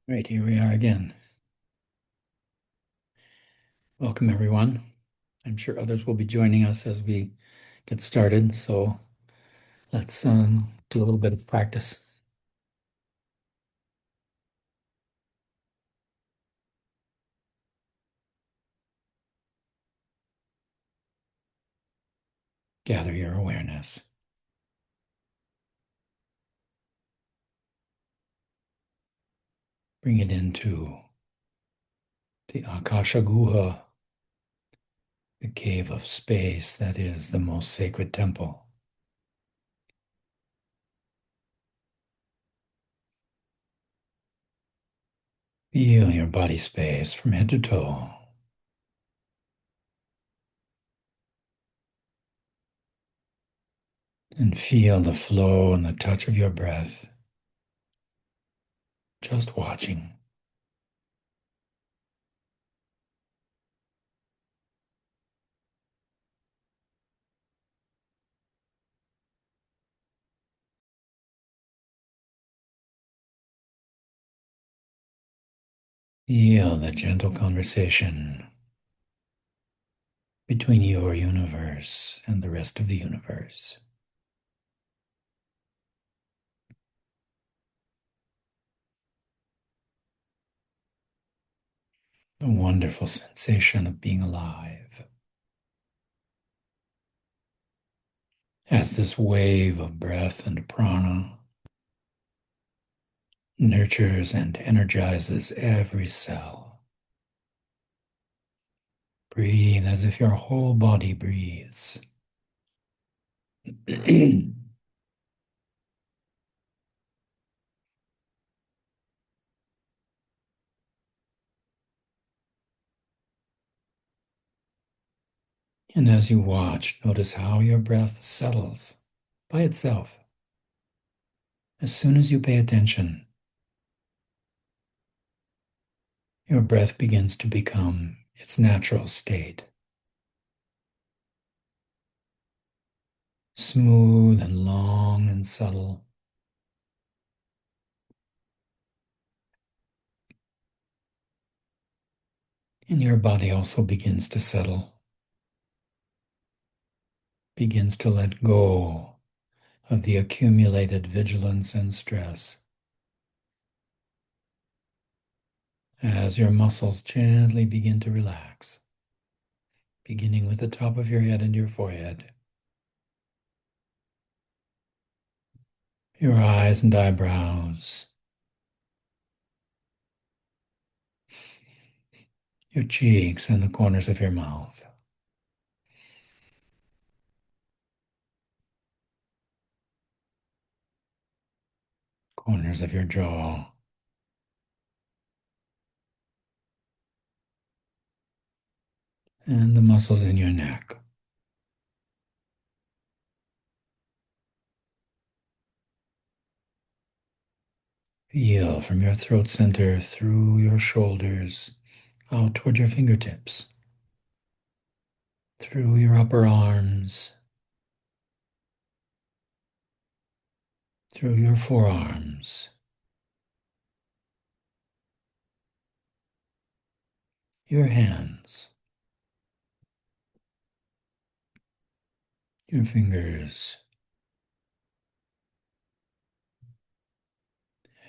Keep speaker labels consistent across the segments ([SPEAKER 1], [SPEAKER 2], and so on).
[SPEAKER 1] Right, here we are again. Welcome, everyone. I'm sure others will be joining us as we get started. So let's do a little bit of practice. Gather your awareness. Bring it into the Akasha Guha, the cave of space that is the most sacred temple. Feel your body space from head to toe. And feel the flow and the touch of your breath. Just watching. Feel the gentle conversation between your universe and the rest of the universe. The wonderful sensation of being alive. As this wave of breath and prana nurtures and energizes every cell. Breathe as if your whole body breathes. And as you watch, notice how your breath settles by itself. As soon as you pay attention, your breath begins to become its natural state. Smooth and long and subtle. And your body also begins to settle, begins to let go of the accumulated vigilance and stress. As your muscles gently begin to relax, beginning with the top of your head and your forehead, your eyes and eyebrows, your cheeks and the corners of your mouth, corners of your jaw, and the muscles in your neck. Feel from your throat center through your shoulders out toward your fingertips, through your upper arms, through your forearms, your hands, your fingers,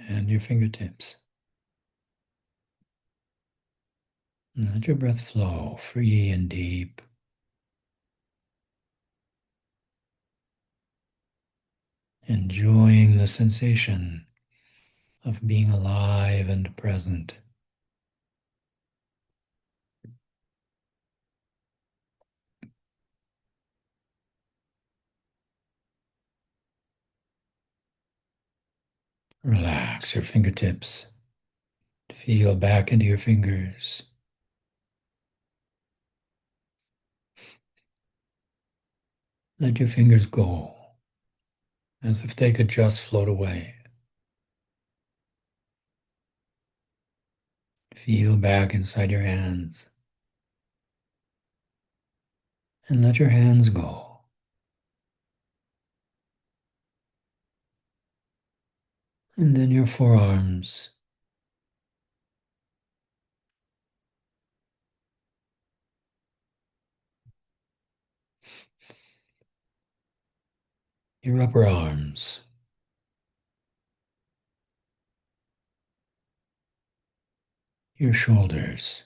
[SPEAKER 1] and your fingertips. And let your breath flow free and deep. Enjoying the sensation of being alive and present. Relax your fingertips. Feel back into your fingers. Let your fingers go as if they could just float away. Feel back inside your hands and let your hands go. And then your forearms your upper arms, your shoulders.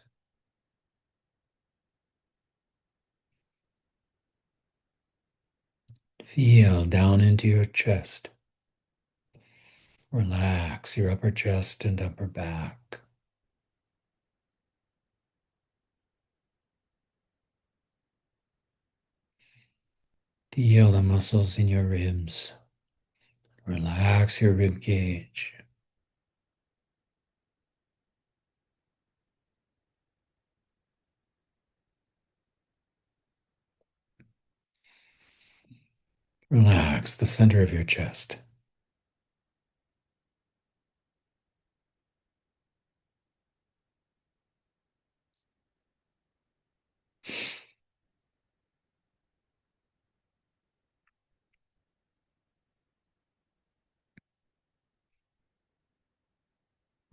[SPEAKER 1] Feel down into your chest. Relax your upper chest and upper back. Feel the muscles in your ribs. Relax your rib cage. Relax the center of your chest.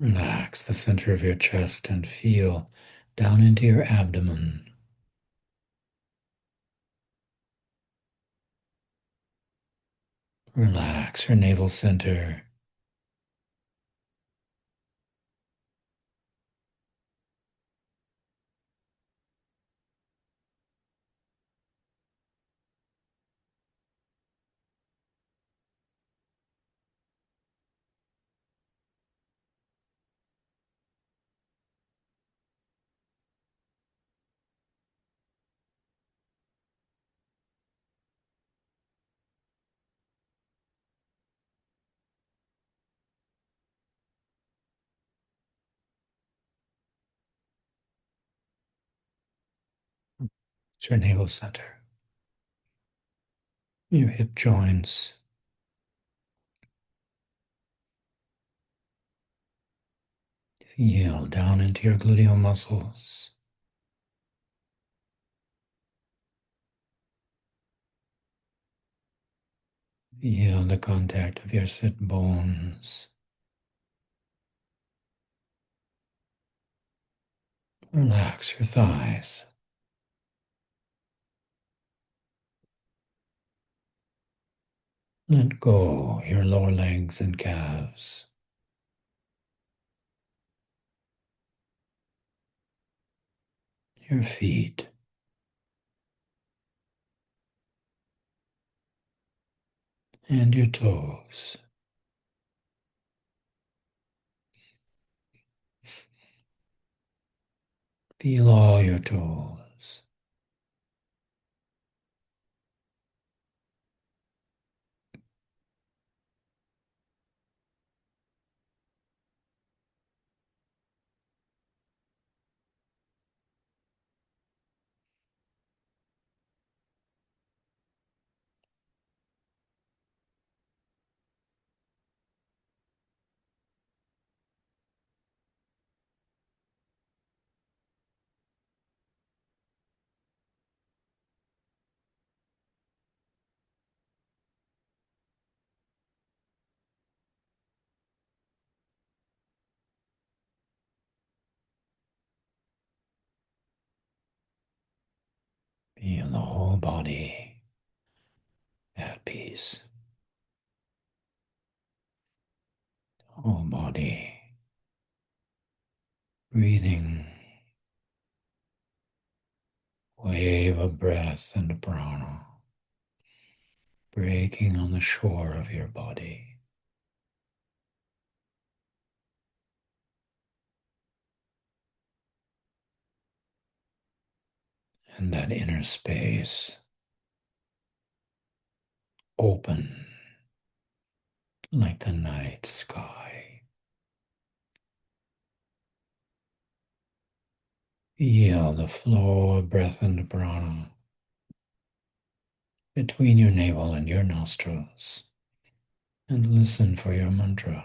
[SPEAKER 1] Relax the center of your chest and feel down into your abdomen. Relax your navel center. It's your navel center. Your hip joints. Feel down into your gluteal muscles. Feel the contact of your sit bones. Relax your thighs. Let go your lower legs and calves. Your feet. And your toes. Feel all your toes. Feel the whole body at peace. Whole body breathing. Wave of breath and prana breaking on the shore of your body. And that inner space open like the night sky. Feel the flow of breath and prana between your navel and your nostrils, and listen for your mantra.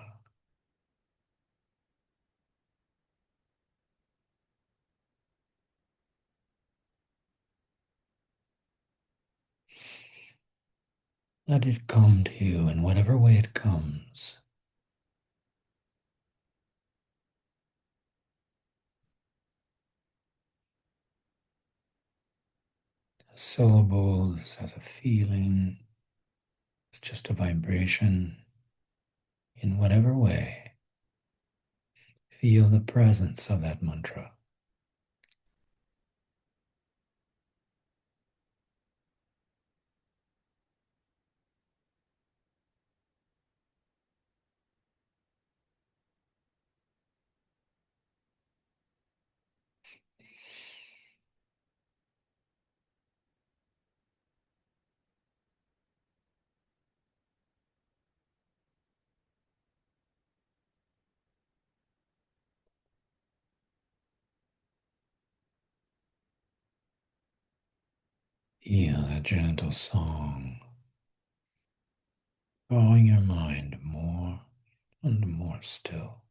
[SPEAKER 1] Let it come to you in whatever way it comes. Syllables as a feeling, It's just a vibration in whatever way. Feel the presence of that mantra. Feel that gentle song, drawing your mind more and more still.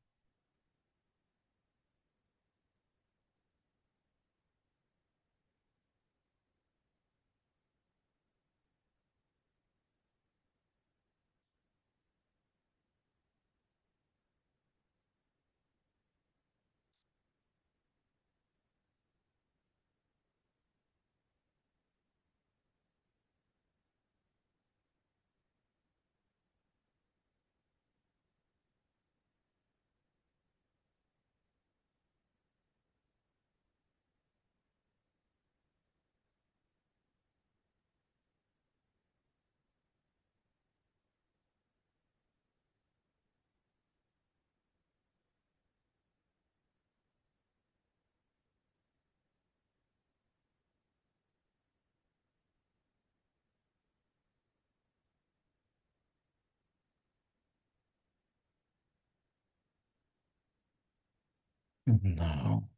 [SPEAKER 1] And now,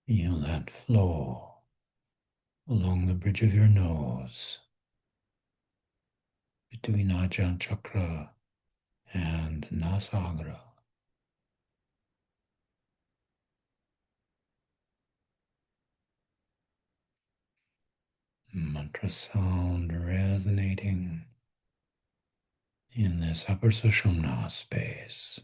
[SPEAKER 1] feel that flow along the bridge of your nose between Ajna Chakra and Nasagra. Mantra sound resonating in this upper Sushumna space.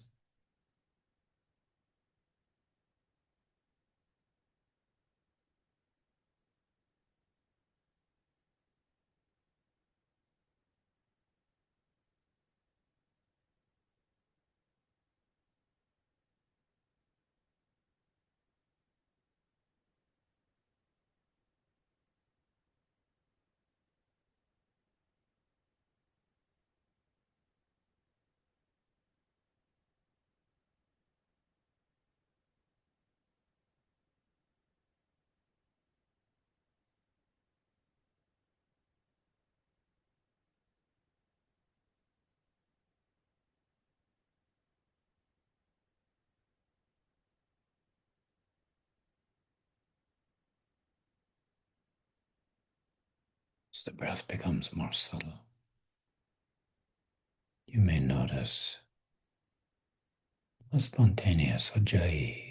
[SPEAKER 1] As the breath becomes more subtle, you may notice a spontaneous ujjayi,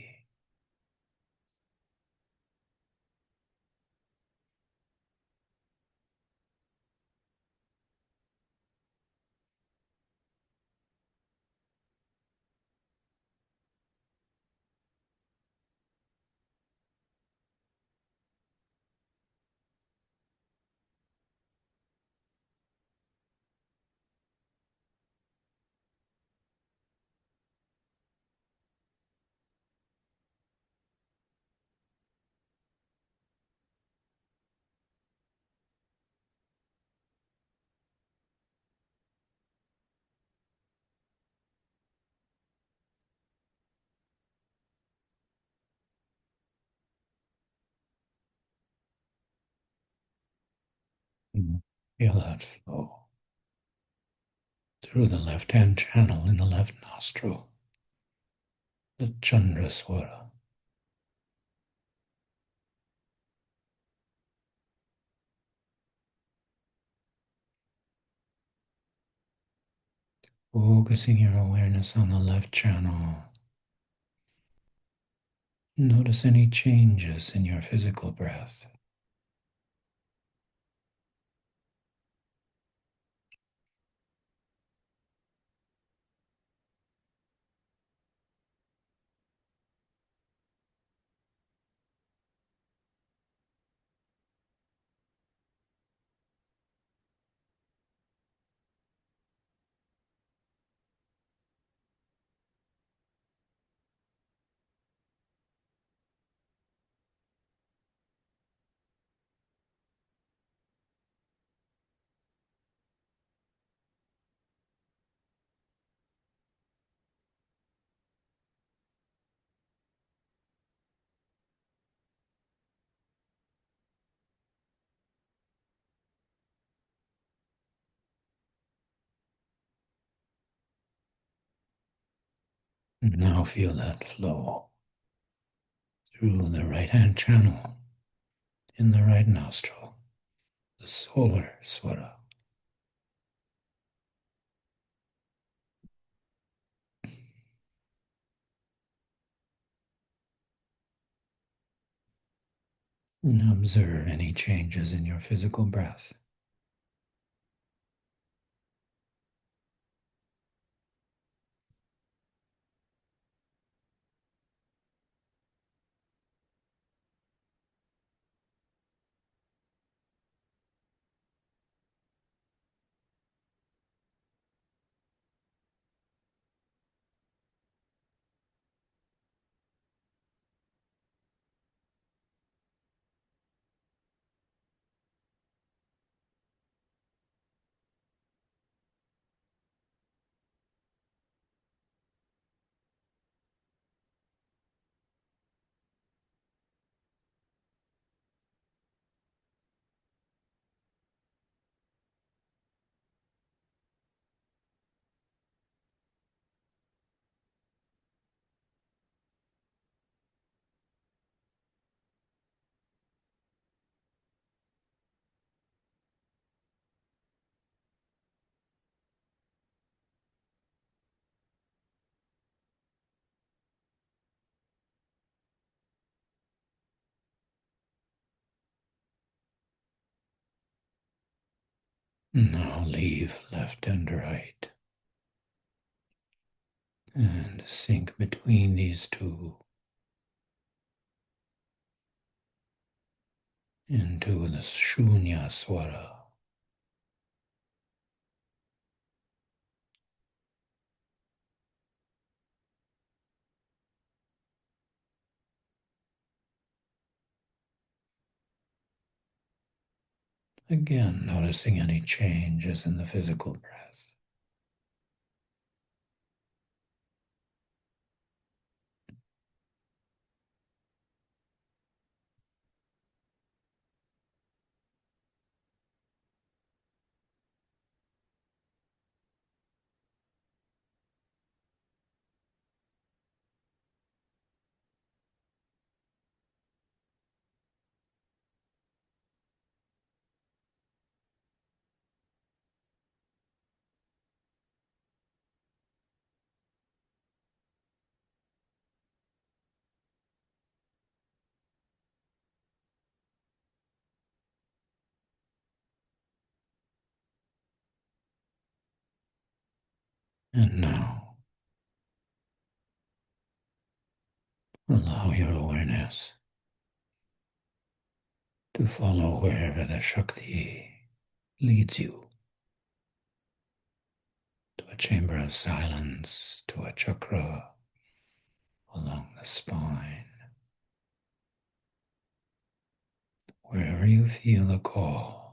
[SPEAKER 1] feel that flow through the left-hand channel in the left nostril, the Chandraswara. Focusing your awareness on the left channel. Notice any changes in your physical breath. Now feel that flow through the right hand channel in the right nostril, the solar swara. And observe any changes in your physical breath. Now leave left and right and sink between these two into the Shunya Swara. Again, noticing any changes in the physical breath. And now, allow your awareness to follow wherever the Shakti leads you, to a chamber of silence, to a chakra along the spine, wherever you feel a call.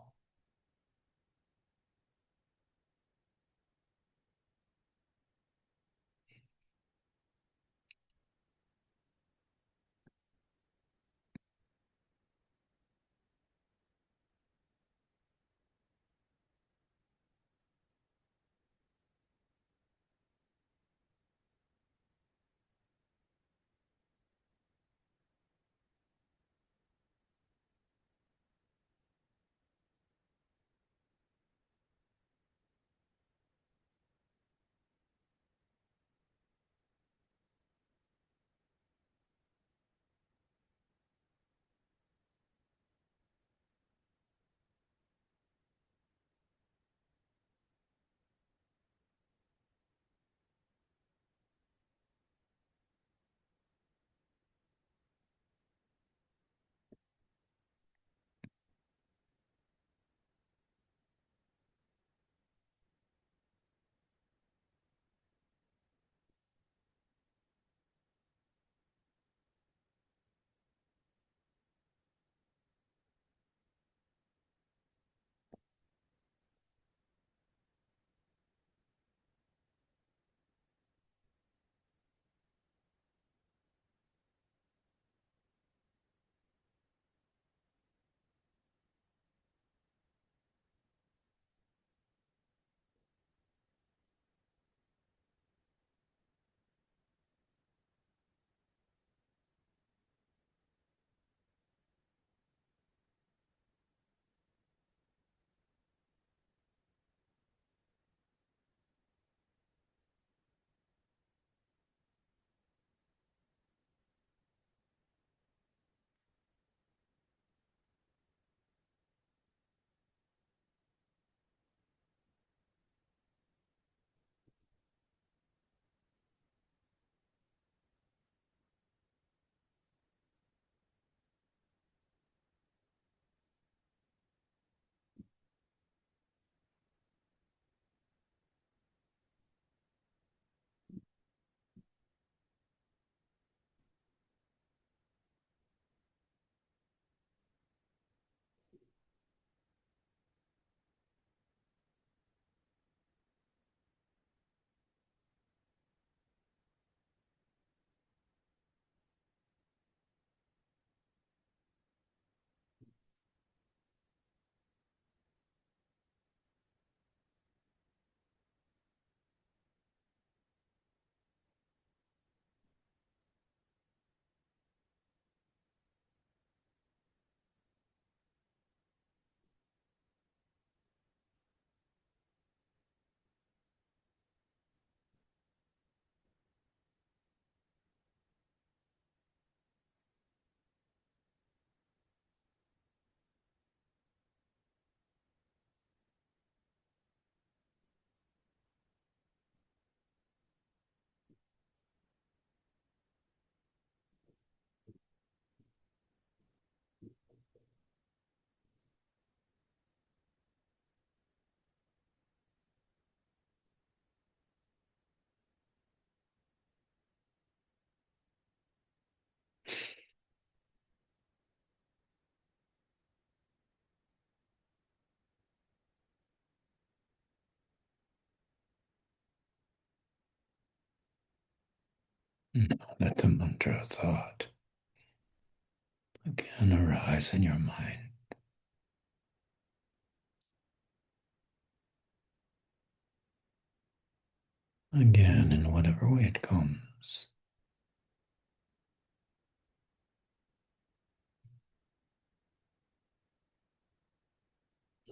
[SPEAKER 1] Let the mantra thought again arise in your mind. Again, in whatever way it comes.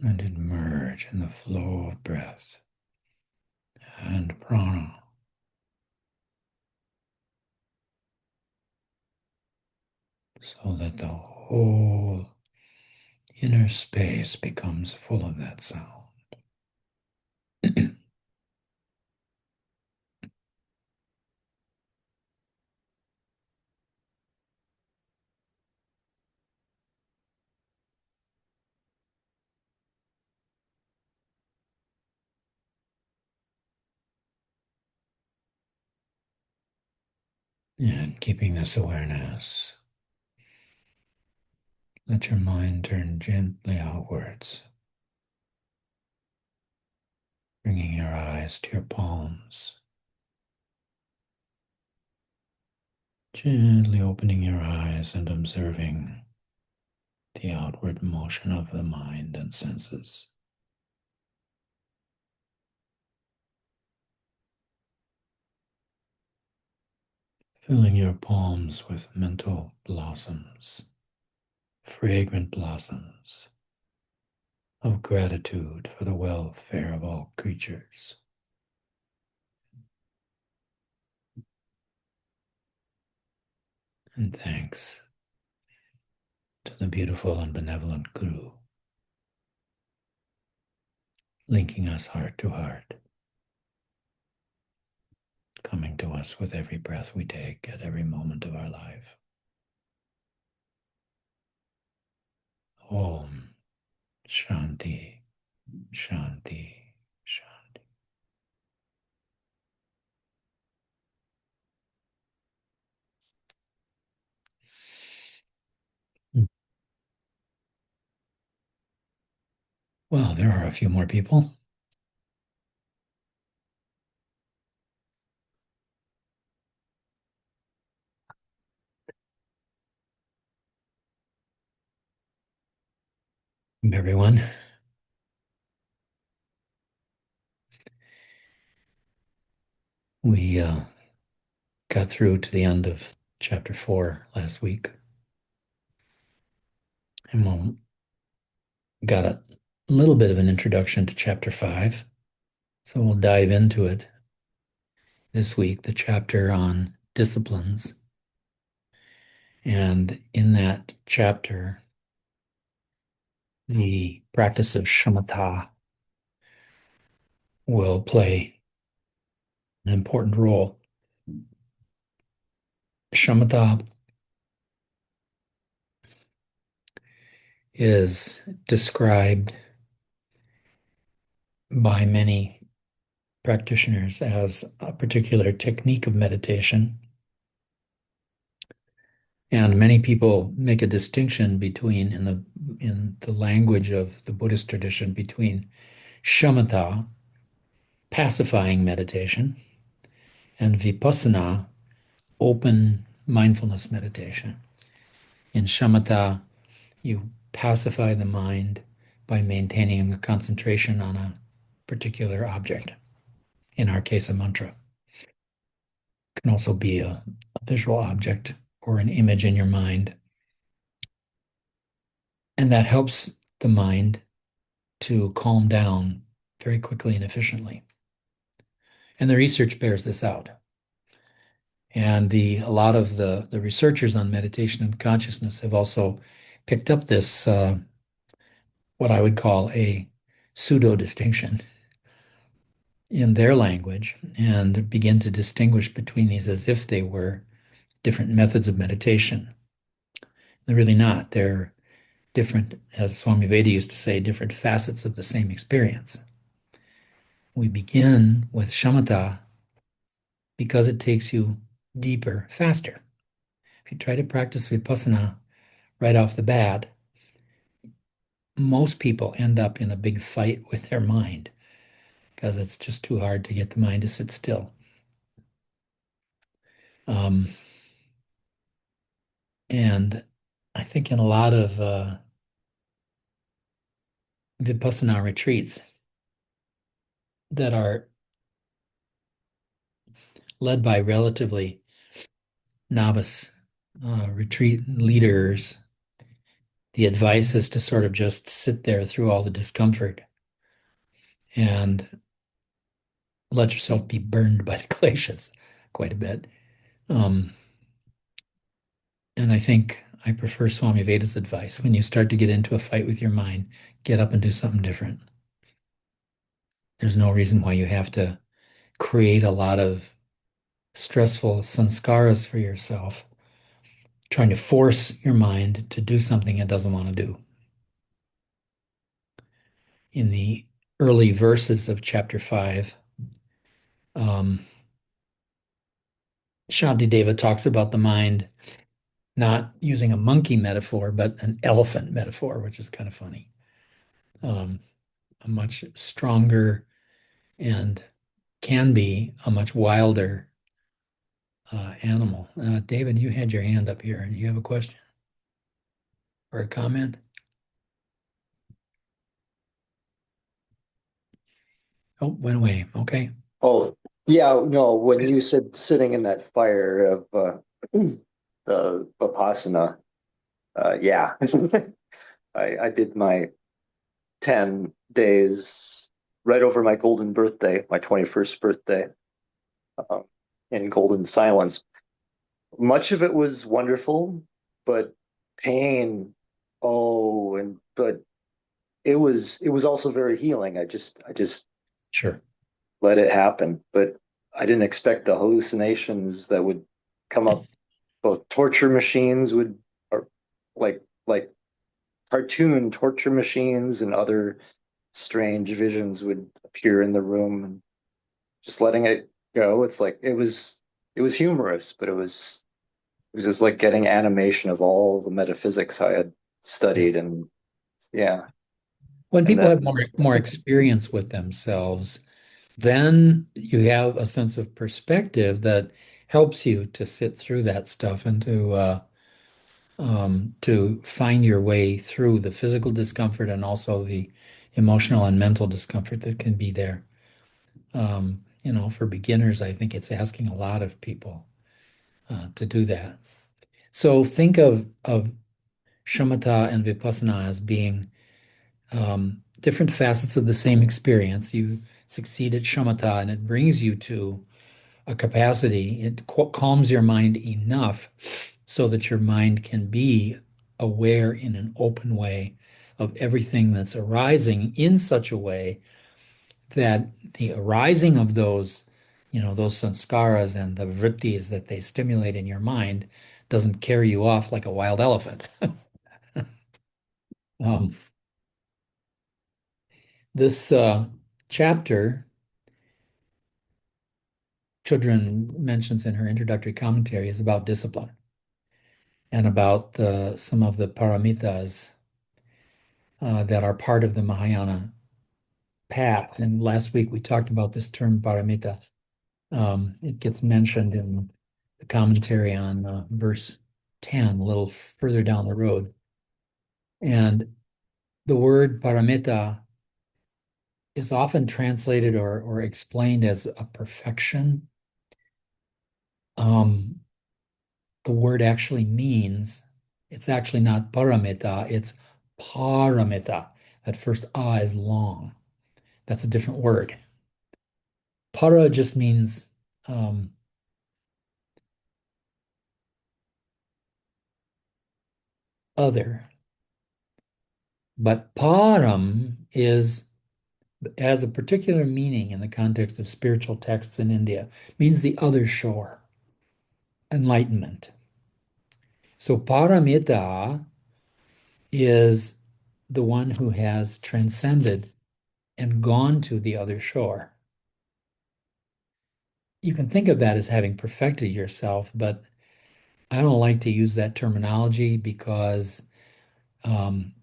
[SPEAKER 1] Let it merge in the flow of breath and prana, so that the whole inner space becomes full of that sound. And keeping this awareness, let your mind turn gently outwards, bringing your eyes to your palms, gently opening your eyes and observing the outward motion of the mind and senses. Filling your palms with mental blossoms, fragrant blossoms of gratitude for the welfare of all creatures. And thanks to the beautiful and benevolent Guru, linking us heart to heart, coming to us with every breath we take at every moment of our life. Om Shanti, Shanti, Shanti. Well, there are a few more people. Everyone. We got through to the end of chapter 4 last week, and we got a little bit of an introduction to chapter 5. So we'll dive into it this week, the chapter on disciplines. And in that chapter, the practice of shamatha will play an important role. Shamatha is described by many practitioners as a particular technique of meditation. And many people make a distinction between, in the language of the Buddhist tradition, between shamatha, pacifying meditation, and vipassana, open mindfulness meditation. In shamatha, you pacify the mind by maintaining a concentration on a particular object, in our case, a mantra. It can also be a visual object or an image in your mind. And that helps the mind to calm down very quickly and efficiently. And the research bears this out. And a lot of the researchers on meditation and consciousness have also picked up this, what I would call a pseudo distinction in their language, and begin to distinguish between these as if they were different methods of meditation. They're really not. They're different, as Swami Veda used to say, different facets of the same experience. We begin with shamatha because it takes you deeper, faster. If you try to practice vipassana right off the bat, most people end up in a big fight with their mind because it's just too hard to get the mind to sit still. Um, and I think in a lot of Vipassana retreats that are led by relatively novice retreat leaders, the advice is to sort of just sit there through all the discomfort and let yourself be burned by the glaciers quite a bit. Um, and I think I prefer Swami Veda's advice. When you start to get into a fight with your mind, get up and do something different. There's no reason why you have to create a lot of stressful sanskaras for yourself, trying to force your mind to do something it doesn't want to do. In the early verses of chapter 5, um, Shantideva talks about the mind not using a monkey metaphor, but an elephant metaphor, which is kind of funny. Um, a much stronger and can be a much wilder animal. David, you had your hand up here and you have a question or a comment? Oh, went away. Okay.
[SPEAKER 2] Oh, yeah, no, when you said sitting in that fire of the Vipassana, yeah. I did my 10 days right over my golden birthday, my 21st birthday, um, in golden silence. Much of it was wonderful, but pain, oh, and but it was also very healing. I just
[SPEAKER 1] Sure.
[SPEAKER 2] let it happen, but I didn't expect the hallucinations that would come up. Both torture machines would, or like cartoon torture machines and other strange visions would appear in the room, and just letting it go. It's like it was humorous, but it was just like getting animation of all the metaphysics I had
[SPEAKER 1] Yeah.
[SPEAKER 2] studied, and yeah,
[SPEAKER 1] When
[SPEAKER 2] and
[SPEAKER 1] people
[SPEAKER 2] that
[SPEAKER 1] have more experience with themselves, then you have a sense of perspective that helps you to sit through that stuff and to find your way through the physical discomfort and also the emotional and mental discomfort that can be there. For beginners, I think it's asking a lot of people to do that. So think of shamatha and vipassana as being different facets of the same experience. You succeed at shamatha, and it brings you to a capacity. It calms your mind enough so that your mind can be aware in an open way of everything that's arising in such a way that the arising of those sanskaras and the vrittis that they stimulate in your mind doesn't carry you off like a wild elephant. Um, this chapter, Chudran mentions in her introductory commentary, is about discipline and about some of the paramitas that are part of the Mahayana path. And last week we talked about this term paramita. It gets mentioned in the commentary on verse 10, a little further down the road. And the word paramita is often translated or explained as a perfection. Um, the word actually means it's actually not paramita, it's paramita. That first is long. That's a different word. Para just means um, other, but param has a particular meaning in the context of spiritual texts in India. It means the other shore, enlightenment. So paramita is the one who has transcended and gone to the other shore. You can think of that as having perfected yourself, but I don't like to use that terminology because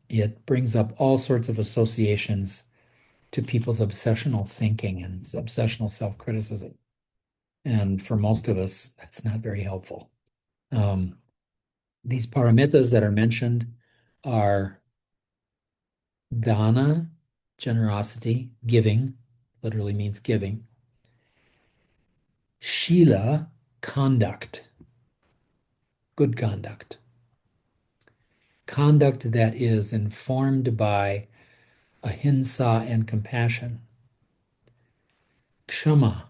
[SPEAKER 1] it brings up all sorts of associations to people's obsessional thinking and obsessional self-criticism. And for most of us, that's not very helpful. Um, these paramitas that are mentioned are dana, generosity, giving, literally means giving. Shila, conduct, good conduct. Conduct that is informed by ahimsa and compassion. Kshama,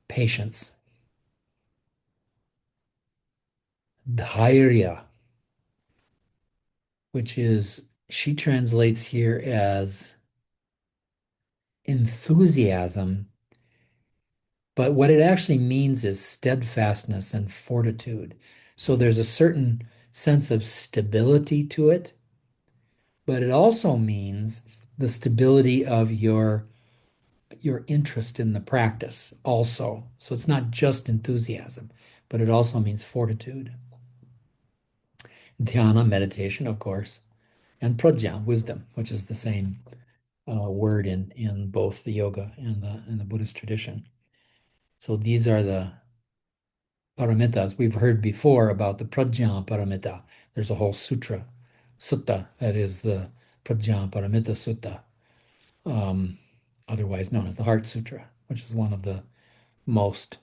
[SPEAKER 1] patience. Dhairya, which is, she translates here as enthusiasm, but what it actually means is steadfastness and fortitude. So there's a certain sense of stability to it, but it also means the stability of your interest in the practice also. So it's not just enthusiasm, but it also means fortitude. Dhyana, meditation, of course, and prajna, wisdom, which is the same word in both the yoga and the Buddhist tradition. So these are the paramitas. We've heard before about the prajna paramita. There's a whole sutta that is the prajna paramita sutta, um, otherwise known as the Heart Sutra, which is one of the most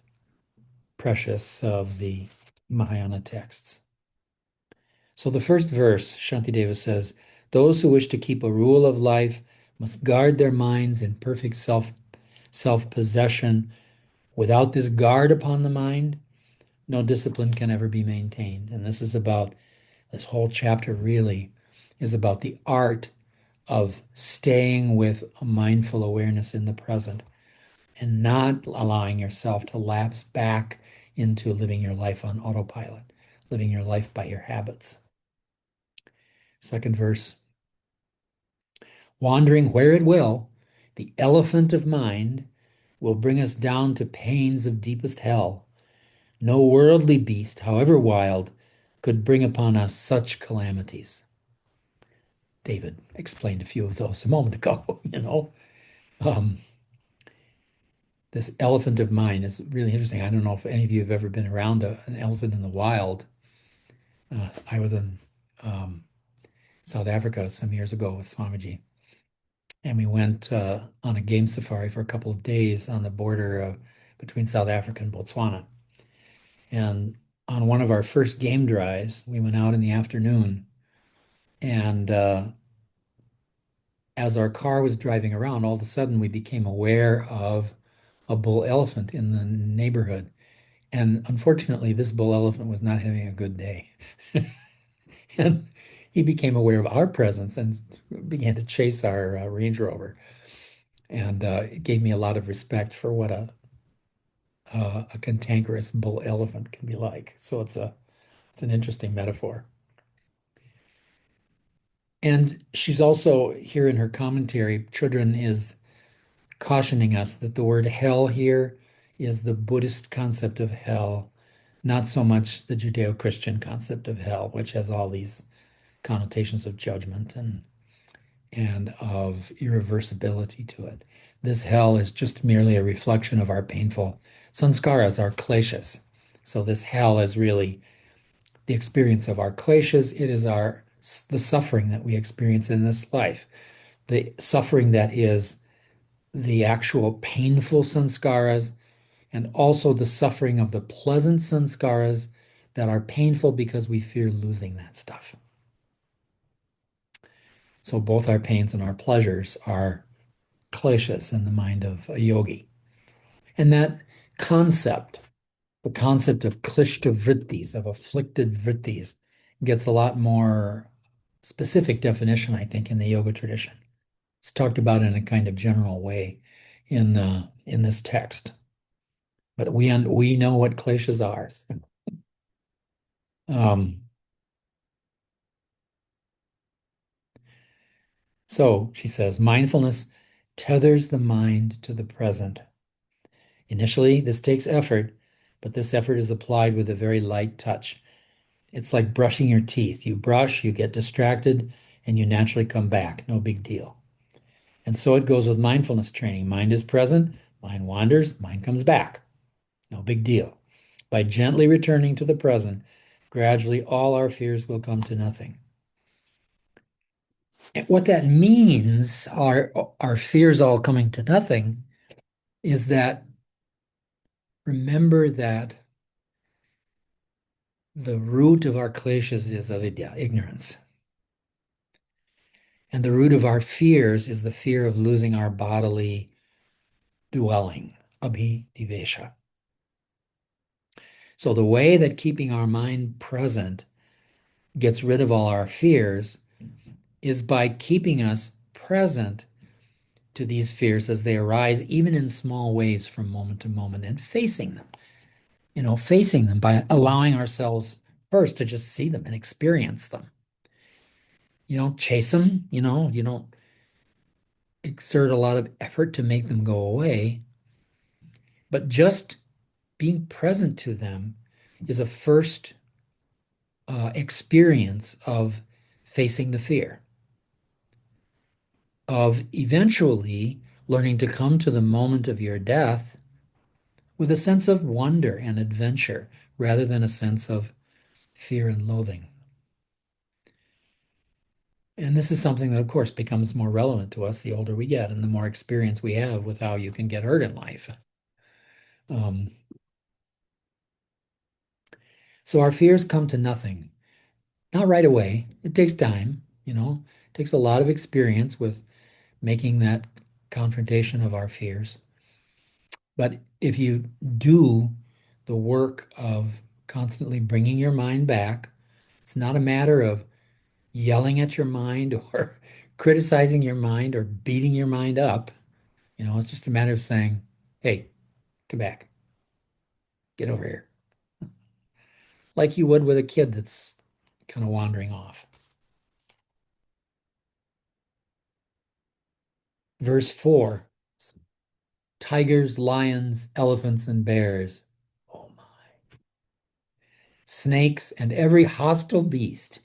[SPEAKER 1] precious of the Mahayana texts. So the first verse, Shantideva says, those who wish to keep a rule of life must guard their minds in perfect self-possession. Without this guard upon the mind, no discipline can ever be maintained. And this whole chapter really is about the art of staying with a mindful awareness in the present and not allowing yourself to lapse back into living your life on autopilot, living your life by your habits. Second verse, wandering where it will, the elephant of mind will bring us down to pains of deepest hell. No worldly beast, however wild, could bring upon us such calamities. David explained a few of those a moment ago, Um, this elephant of mind is really interesting. I don't know if any of you have ever been around an elephant in the wild. I was in um, South Africa some years ago with Swamiji, and we went on a game safari for a couple of days on the border between South Africa and Botswana. And on one of our first game drives, we went out in the afternoon, and as our car was driving around, all of a sudden we became aware of a bull elephant in the neighborhood. And unfortunately, this bull elephant was not having a good day. And he became aware of our presence and began to chase our Range Rover. And it gave me a lot of respect for what a cantankerous bull elephant can be like. So it's an interesting metaphor. And she's also here in her commentary, Chudran is cautioning us that the word hell here is the Buddhist concept of hell, not so much the Judeo-Christian concept of hell, which has all these connotations of judgment and of irreversibility to it. This hell is just merely a reflection of our painful sanskaras, our kleshas. So this hell is really the experience of our kleshas. It is the suffering that we experience in this life, the suffering that is the actual painful sanskaras, and also the suffering of the pleasant sanskaras that are painful because we fear losing that stuff. So both our pains and our pleasures are kleshas in the mind of a yogi. And that concept, the concept of klishta vrittis, of afflicted vrittis, gets a lot more specific definition, I think, in the yoga tradition. It's talked about in a kind of general way in this text. But we know what kleshas are. Um, so she says, mindfulness tethers the mind to the present. Initially, this takes effort, but this effort is applied with a very light touch. It's like brushing your teeth. You brush, you get distracted, and you naturally come back. No big deal. And so it goes with mindfulness training. Mind is present, mind wanders, mind comes back. No big deal. By gently returning to the present, gradually all our fears will come to nothing. And what that means, our fears all coming to nothing, is that remember that the root of our kleshas is avidya, ignorance. And the root of our fears is the fear of losing our bodily dwelling, abhidivesha. So the way that keeping our mind present gets rid of all our fears is by keeping us present to these fears as they arise, even in small ways from moment to moment, and facing them, facing them by allowing ourselves first to just see them and experience them. You don't chase them, you don't exert a lot of effort to make them go away, but just being present to them is a first experience of facing the fear, of eventually learning to come to the moment of your death with a sense of wonder and adventure rather than a sense of fear and loathing. And this is something that, of course, becomes more relevant to us the older we get and the more experience we have with how you can get hurt in life. Um, so our fears come to nothing, not right away. It takes time, it takes a lot of experience with making that confrontation of our fears. But if you do the work of constantly bringing your mind back, it's not a matter of yelling at your mind or criticizing your mind or beating your mind up. It's just a matter of saying, hey, come back, get over here, like you would with a kid that's kind of wandering off. Verse 4, tigers, lions, elephants, and bears. Oh my. Snakes and every hostile beast,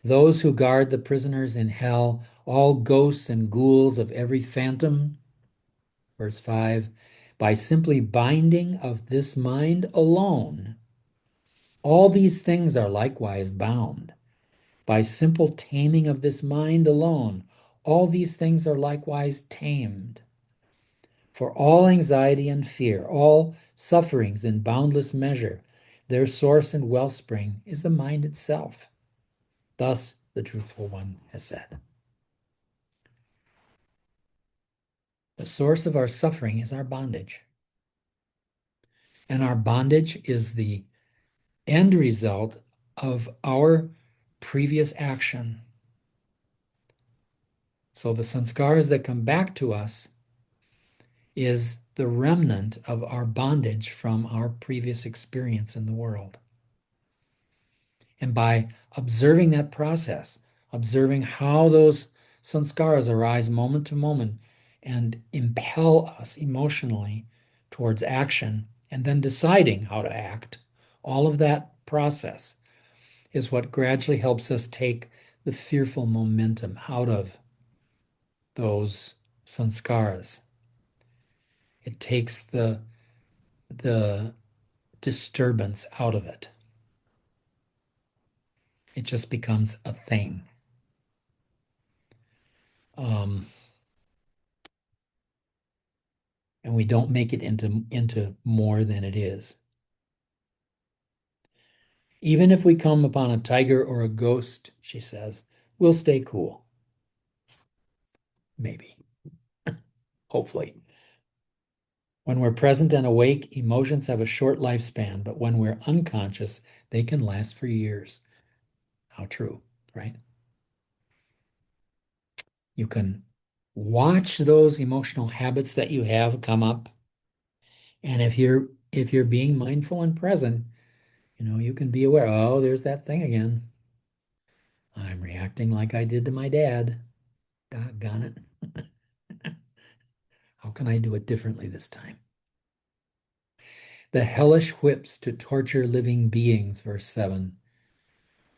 [SPEAKER 1] those who guard the prisoners in hell, all ghosts and ghouls of every phantom. Verse 5, by simply binding of this mind alone, all these things are likewise bound. By simple taming of this mind alone, all these things are likewise tamed. For all anxiety and fear, all sufferings in boundless measure, their source and wellspring is the mind itself. Thus, the truthful one has said. The source of our suffering is our bondage. And our bondage is the end result of our previous action. So the sanskaras that come back to us is the remnant of our bondage from our previous experience in the world. And by observing that process, observing how those sanskaras arise moment to moment and impel us emotionally towards action, and then deciding how to act, all of that process is what gradually helps us take the fearful momentum out of those sanskaras. It takes the disturbance out of it. It just becomes a thing. Um, and we don't make it into more than it is. Even if we come upon a tiger or a ghost, she says, we'll stay cool. Maybe. Hopefully. When we're present and awake, emotions have a short lifespan, but when we're unconscious, they can last for years. How true, right? You can watch those emotional habits that you have come up. And if you're being mindful and present, you can be aware, oh, there's that thing again. I'm reacting like I did to my dad. Doggone it. How can I do it differently this time? The hellish whips to torture living beings, verse 7.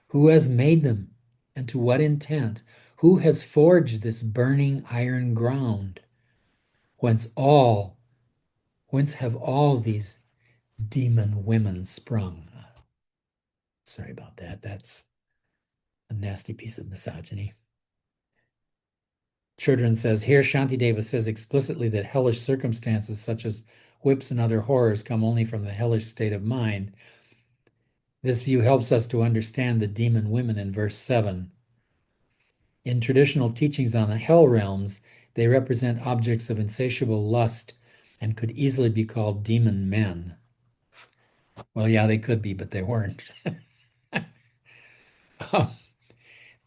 [SPEAKER 1] Who has made them, and to what intent? Who has forged this burning iron ground? Whence have all these demon women sprung. Sorry about that. That's a nasty piece of misogyny. Children says here, Shantideva says explicitly that hellish circumstances such as whips and other horrors come only from the hellish state of mind. This view helps us to understand the demon women in verse 7. In traditional teachings on the hell realms, they represent objects of insatiable lust and could easily be called demon men. Well, yeah, they could be, but they weren't.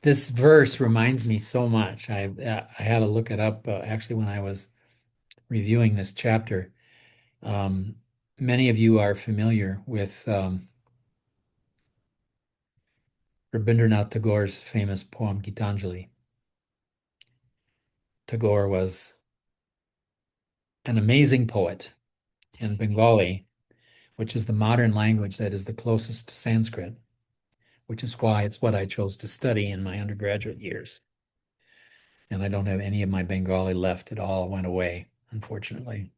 [SPEAKER 1] This verse reminds me so much. I had to look it up actually when I was reviewing this chapter. Um, Many of you are familiar with Rabindranath Tagore's famous poem Gitanjali. Tagore was an amazing poet in Bengali, which is the modern language that is the closest to Sanskrit, which is why it's what I chose to study in my undergraduate years. And I don't have any of my Bengali left. It all went away, unfortunately.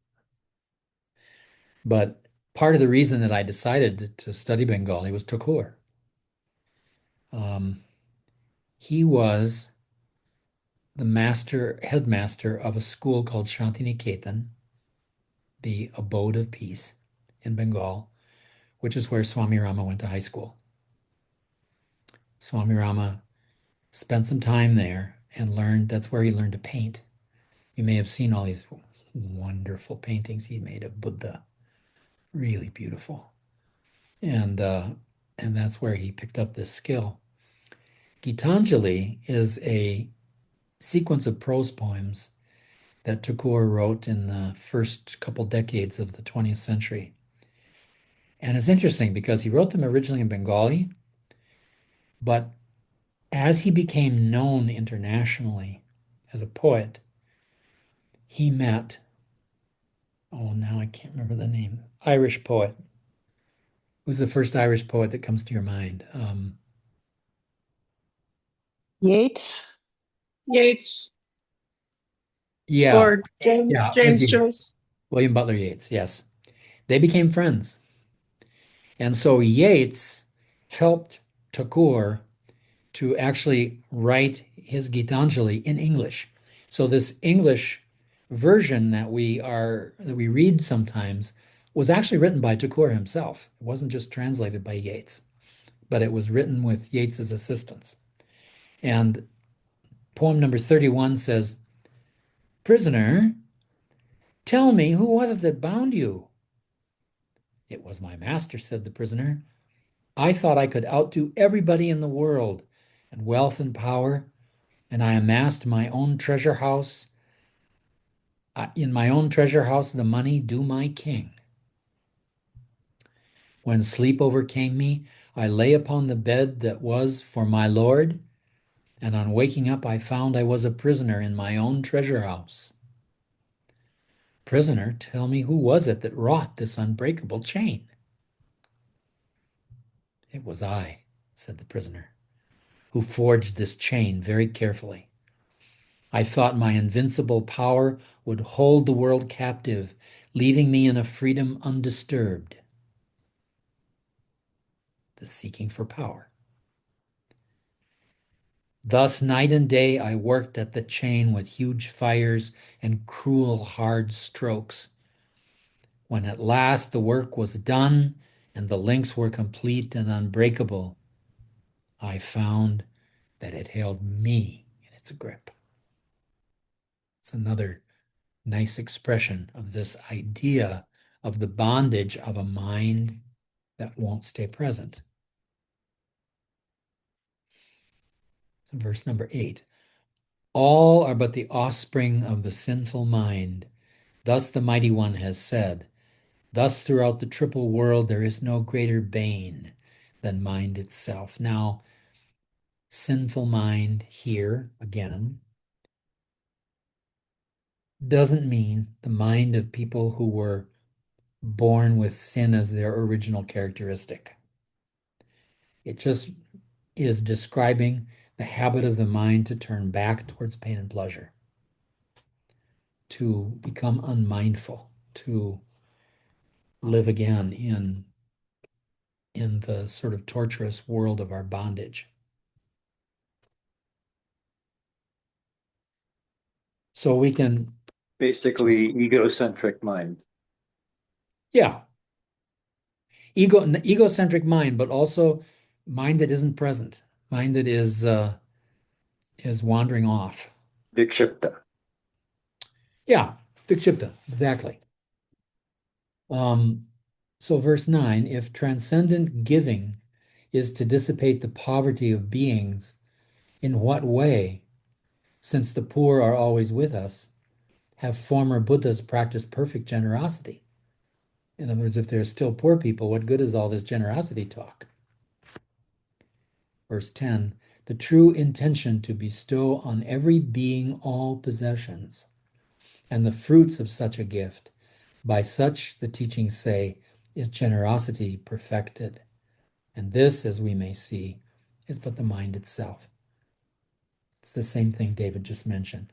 [SPEAKER 1] But part of the reason that I decided to study Bengali was Tagore. Um, he was the headmaster of a school called Shantiniketan, the Abode of Peace in Bengal, which is where Swami Rama went to high school. Swami Rama spent some time there and that's where he learned to paint. You may have seen all these wonderful paintings he made of Buddha, really beautiful. And and that's where he picked up this skill. Gitanjali is a sequence of prose poems that Tagore wrote in the first couple decades of the 20th century. And it's interesting because he wrote them originally in Bengali, but as he became known internationally as a poet, he met, oh, now I can't remember the name, Irish poet. Who's the first Irish poet that comes to your mind?
[SPEAKER 3] Yates
[SPEAKER 4] Yates
[SPEAKER 1] Yeah,
[SPEAKER 4] or James,
[SPEAKER 1] yeah, it was
[SPEAKER 4] James
[SPEAKER 1] Yeats.
[SPEAKER 4] Joyce.
[SPEAKER 1] William Butler Yeats, yes. They became friends. And so Yeats helped Tagore to actually write his Gitanjali in English. So this English version that we read sometimes was actually written by Tagore himself. It wasn't just translated by Yeats, but it was written with Yeats's assistance. And poem number 31 says, "Prisoner, tell me, who was it that bound you?" "It was my master," said the prisoner. "I thought I could outdo everybody in the world, and wealth and power, and I amassed my own treasure house. In my own treasure house, the money do my king. When sleep overcame me, I lay upon the bed that was for my lord, and on waking up, I found I was a prisoner in my own treasure house. Prisoner, tell me, who was it that wrought this unbreakable chain?" "It was I," said the prisoner, "who forged this chain very carefully. I thought my invincible power would hold the world captive, leaving me in a freedom undisturbed." The seeking for power. "Thus night and day I worked at the chain with huge fires and cruel hard strokes. When at last the work was done and the links were complete and unbreakable, I found that it held me in its grip." It's another nice expression of this idea of the bondage of a mind that won't stay present. Verse number 8, "All are but the offspring of the sinful mind. Thus the Mighty One has said. Thus throughout the triple world there is no greater bane than mind itself." Now, sinful mind here, again, doesn't mean the mind of people who were born with sin as their original characteristic. It just is describing the habit of the mind to turn back towards pain and pleasure, to become unmindful, to live again in the sort of torturous world of our bondage. So we can just,
[SPEAKER 2] Basically, egocentric mind.
[SPEAKER 1] yeah, egocentric mind, but also mind that isn't present, mind that is wandering off.
[SPEAKER 2] Vikshipta.
[SPEAKER 1] Yeah, vikshipta, exactly. Um, so verse 9, if transcendent giving is to dissipate the poverty of beings, in what way, since the poor are always with us, have former Buddhas practiced perfect generosity? In other words, if there's still poor people, what good is all this generosity talk? Verse 10, the true intention to bestow on every being all possessions and the fruits of such a gift, by such, the teachings say, is generosity perfected. And this, as we may see, is but the mind itself. It's the same thing David just mentioned.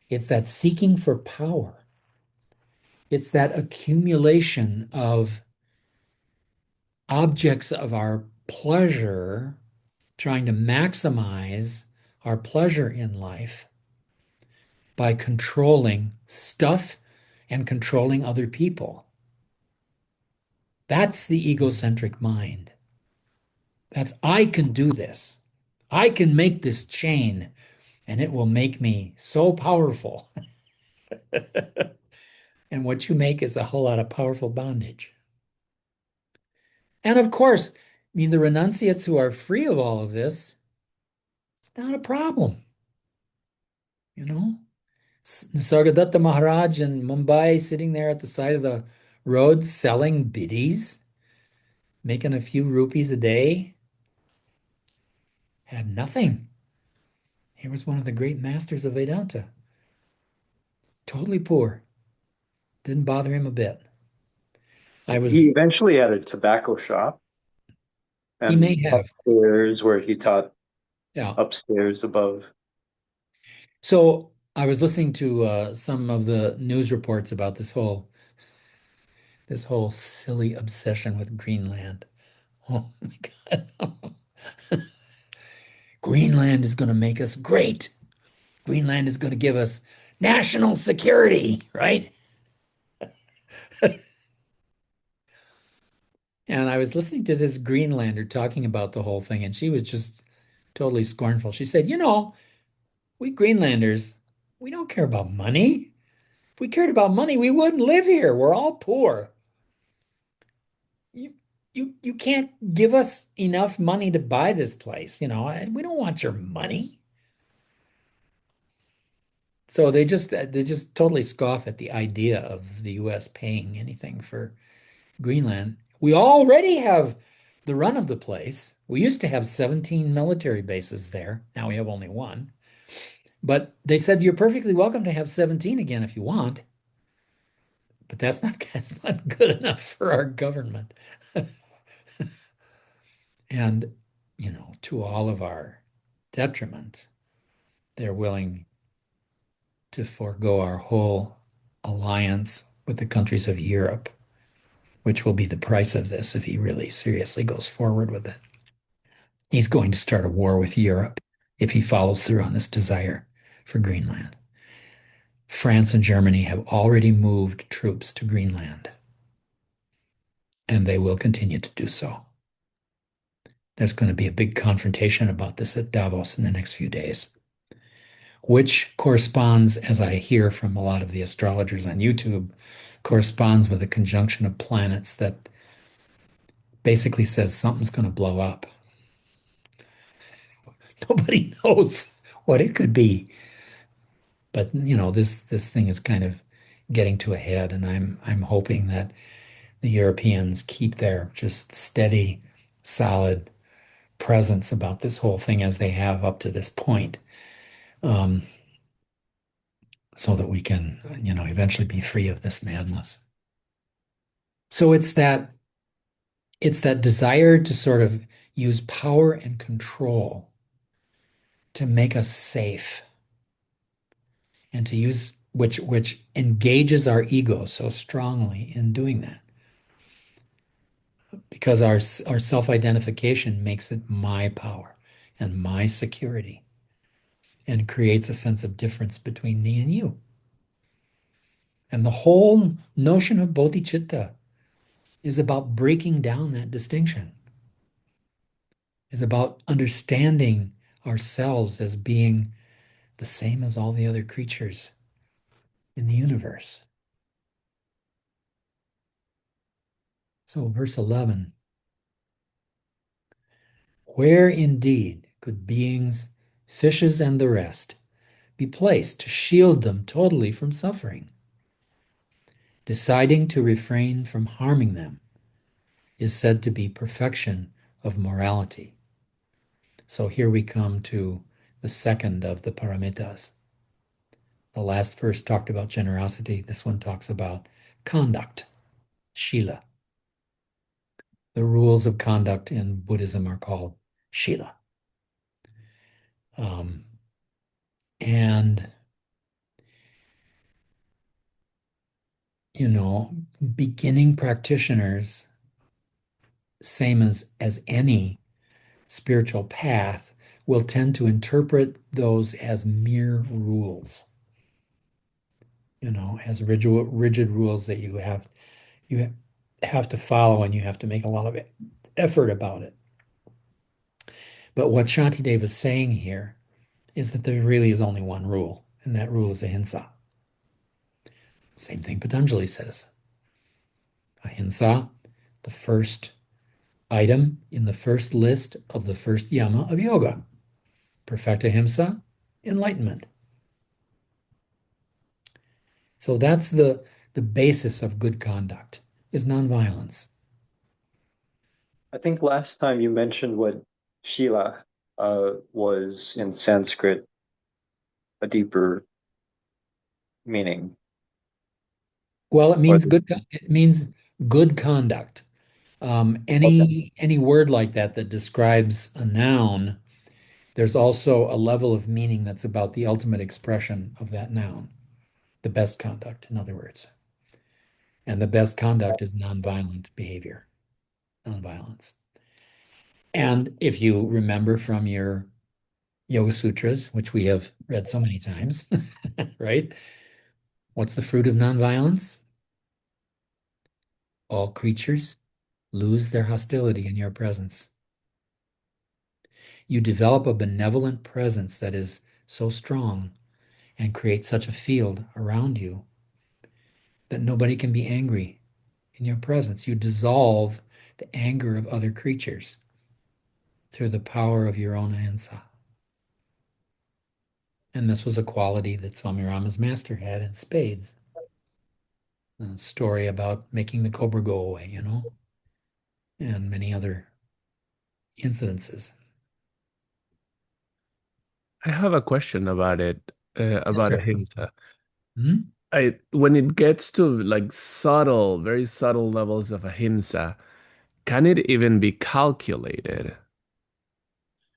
[SPEAKER 1] It's that seeking for power. It's that accumulation of objects of our pleasure, trying to maximize our pleasure in life by controlling stuff and controlling other people. That's the egocentric mind. That's, I can do this. I can make this chain and it will make me so powerful. And what you make is a whole lot of powerful bondage. And of course, I mean, the renunciates who are free of all of this, it's not a problem, you know? Nisargadatta Maharaj in Mumbai sitting there at the side of the road selling biddies, making a few rupees a day, had nothing. He was one of the great masters of Vedanta. Totally poor. Didn't bother him a bit. I was,
[SPEAKER 2] He eventually had a tobacco shop
[SPEAKER 1] he may
[SPEAKER 2] and
[SPEAKER 1] have,
[SPEAKER 2] upstairs where he taught
[SPEAKER 1] yeah.
[SPEAKER 2] upstairs above.
[SPEAKER 1] So I was listening to some of the news reports about this whole silly obsession with Greenland. Oh my God. Greenland is going to make us great. Greenland is going to give us national security, right? And I was listening to this Greenlander talking about the whole thing, and she was just totally scornful. She said, we Greenlanders, we don't care about money. If we cared about money, we wouldn't live here. We're all poor. You you can't give us enough money to buy this place, and we don't want your money. So they just totally scoff at the idea of the US paying anything for Greenland. We already have the run of the place. We used to have 17 military bases there. Now we have only one. But they said you're perfectly welcome to have 17 again if you want. But that's not good enough for our government. And, to all of our detriment, they're willing to forego our whole alliance with the countries of Europe, which will be the price of this if he really seriously goes forward with it. He's going to start a war with Europe if he follows through on this desire for Greenland. France and Germany have already moved troops to Greenland, and they will continue to do so. There's going to be a big confrontation about this at Davos in the next few days, which corresponds, as I hear from a lot of the astrologers on YouTube, corresponds with a conjunction of planets that basically says something's going to blow up. Nobody knows what it could be, but this thing is kind of getting to a head, and I'm hoping that the Europeans keep their just steady, solid presence about this whole thing as they have up to this point, um, so that we can, eventually be free of this madness. So it's that desire to sort of use power and control to make us safe and to use which engages our ego so strongly in doing that because our self-identification makes it my power and my security and creates a sense of difference between me and you. And the whole notion of bodhicitta is about breaking down that distinction, is about understanding ourselves as being the same as all the other creatures in the universe. So, verse 11, where indeed could beings, fishes, and the rest be placed to shield them totally from suffering? Deciding to refrain from harming them is said to be perfection of morality. So here we come to the second of the paramitas. The last verse talked about generosity. This one talks about conduct, shila. The rules of conduct in Buddhism are called shila. Um, and, you know, beginning practitioners, same as any spiritual path, will tend to interpret those as mere rules, as rigid rules that you have to follow and you have to make a lot of effort about it. But what Shantideva is saying here is that there really is only one rule, and that rule is ahimsa. Same thing Patanjali says. Ahimsa, the first item in the first list of the first yama of yoga. Perfect ahimsa, enlightenment. So that's the basis of good conduct, is nonviolence.
[SPEAKER 2] I think last time you mentioned what Shila was in Sanskrit, a deeper meaning.
[SPEAKER 1] Well, it
[SPEAKER 2] Or
[SPEAKER 1] means good conduct.
[SPEAKER 2] okay,
[SPEAKER 1] Any word like that that describes a noun, there's also a level of meaning that's about the ultimate expression of that noun, the best conduct, in other words. And the best conduct is nonviolent behavior, nonviolence. And if you remember from your Yoga Sutras, which we have read so many times, right? What's the fruit of nonviolence? All creatures lose their hostility in your presence. You develop a benevolent presence that is so strong and creates such a field around you that nobody can be angry in your presence. You dissolve the anger of other creatures through the power of your own ahimsa. And this was a quality that Swami Rama's master had in spades. A story about making the cobra go away, and many other incidences.
[SPEAKER 5] I have a question about it,
[SPEAKER 1] Yes,
[SPEAKER 5] about
[SPEAKER 1] sir.
[SPEAKER 5] ahimsa.
[SPEAKER 1] Hmm?
[SPEAKER 5] When it gets to like subtle, very subtle levels of ahimsa, can it even be calculated?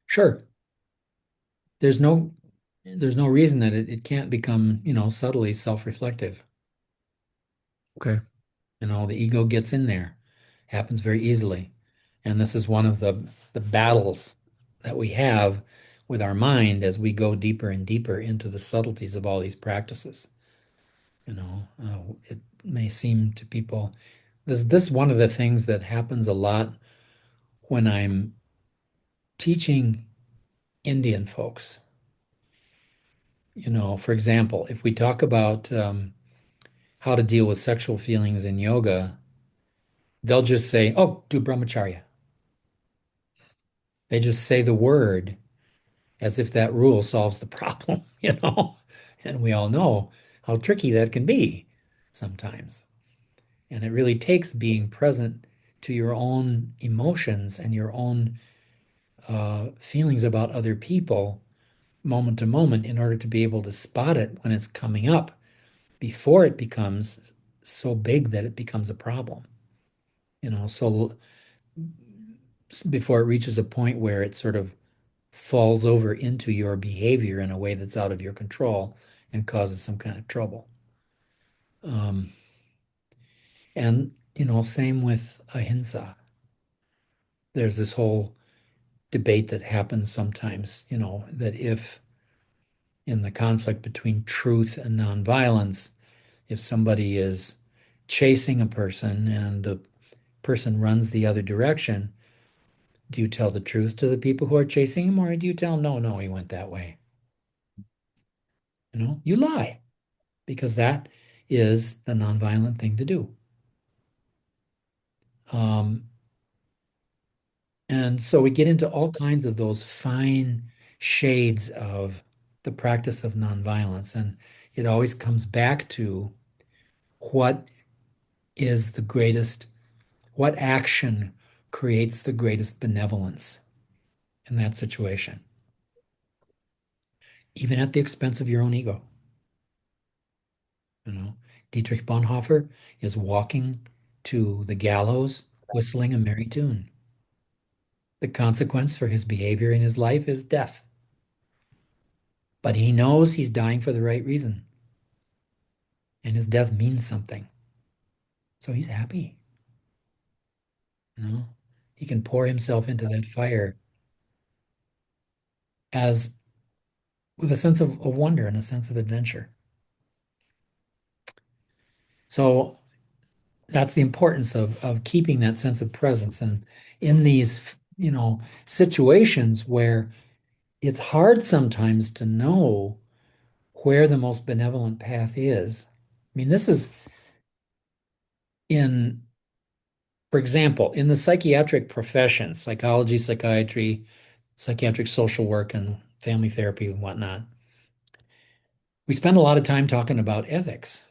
[SPEAKER 1] Sure. There's no there's no reason that it can't become, subtly self-reflective.
[SPEAKER 5] Okay.
[SPEAKER 1] The ego gets in there. Happens very easily. And this is one of the battles that we have with our mind as we go deeper and deeper into the subtleties of all these practices. It may seem to people this one of the things that happens a lot when I'm teaching Indian folks. For example, if we talk about how to deal with sexual feelings in yoga, they'll just say, "Oh, do brahmacharya." They just say the word as if that rule solves the problem, And we all know how tricky that can be sometimes. And it really takes being present to your own emotions and your own feelings about other people moment to moment in order to be able to spot it when it's coming up before it becomes so big that it becomes a problem. So before it reaches a point where it sort of falls over into your behavior in a way that's out of your control and causes some kind of trouble. Um, and, same with ahimsa. There's this whole debate that happens sometimes, that if in the conflict between truth and nonviolence, if somebody is chasing a person and the person runs the other direction, do you tell the truth to the people who are chasing him, or do you tell, no, no, he went that way? You lie because that is the nonviolent thing to do. Um, and so we get into all kinds of those fine shades of the practice of nonviolence, and it always comes back to what is the greatest, what action creates the greatest benevolence in that situation, even at the expense of your own ego. You know, Dietrich Bonhoeffer is walking to the gallows whistling a merry tune. The consequence for his behavior in his life is death. But he knows he's dying for the right reason, and his death means something. So he's happy. You know, he can pour himself into that fire as with a sense of wonder and a sense of adventure. So that's the importance of keeping that sense of presence. And in these, situations where it's hard sometimes to know where the most benevolent path is. I mean, this is in, for example, in the psychiatric profession, psychology, psychiatry, psychiatric social work, and family therapy and whatnot, we spend a lot of time talking about ethics.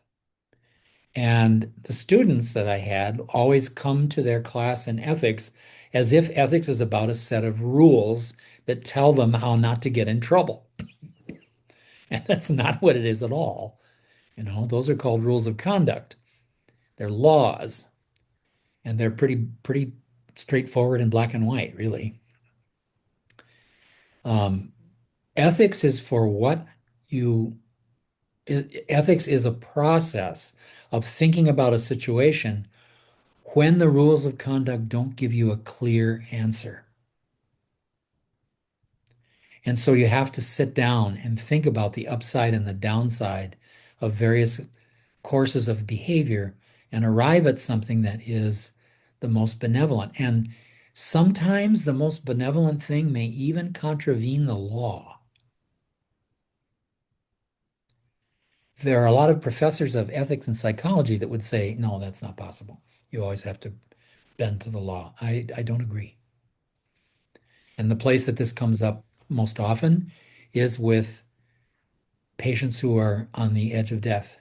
[SPEAKER 1] And the students that I had always come to their class in ethics as if ethics is about a set of rules that tell them how not to get in trouble. And that's not what it is at all. Those are called rules of conduct. They're laws, and they're pretty straightforward and black and white, really. Um, ethics is for what you, ethics is a process of thinking about a situation when the rules of conduct don't give you a clear answer. And so you have to sit down and think about the upside and the downside of various courses of behavior and arrive at something that is the most benevolent. And sometimes the most benevolent thing may even contravene the law. There are a lot of professors of ethics and psychology that would say, no, that's not possible. You always have to bend to the law. I don't agree. And the place that this comes up most often is with patients who are on the edge of death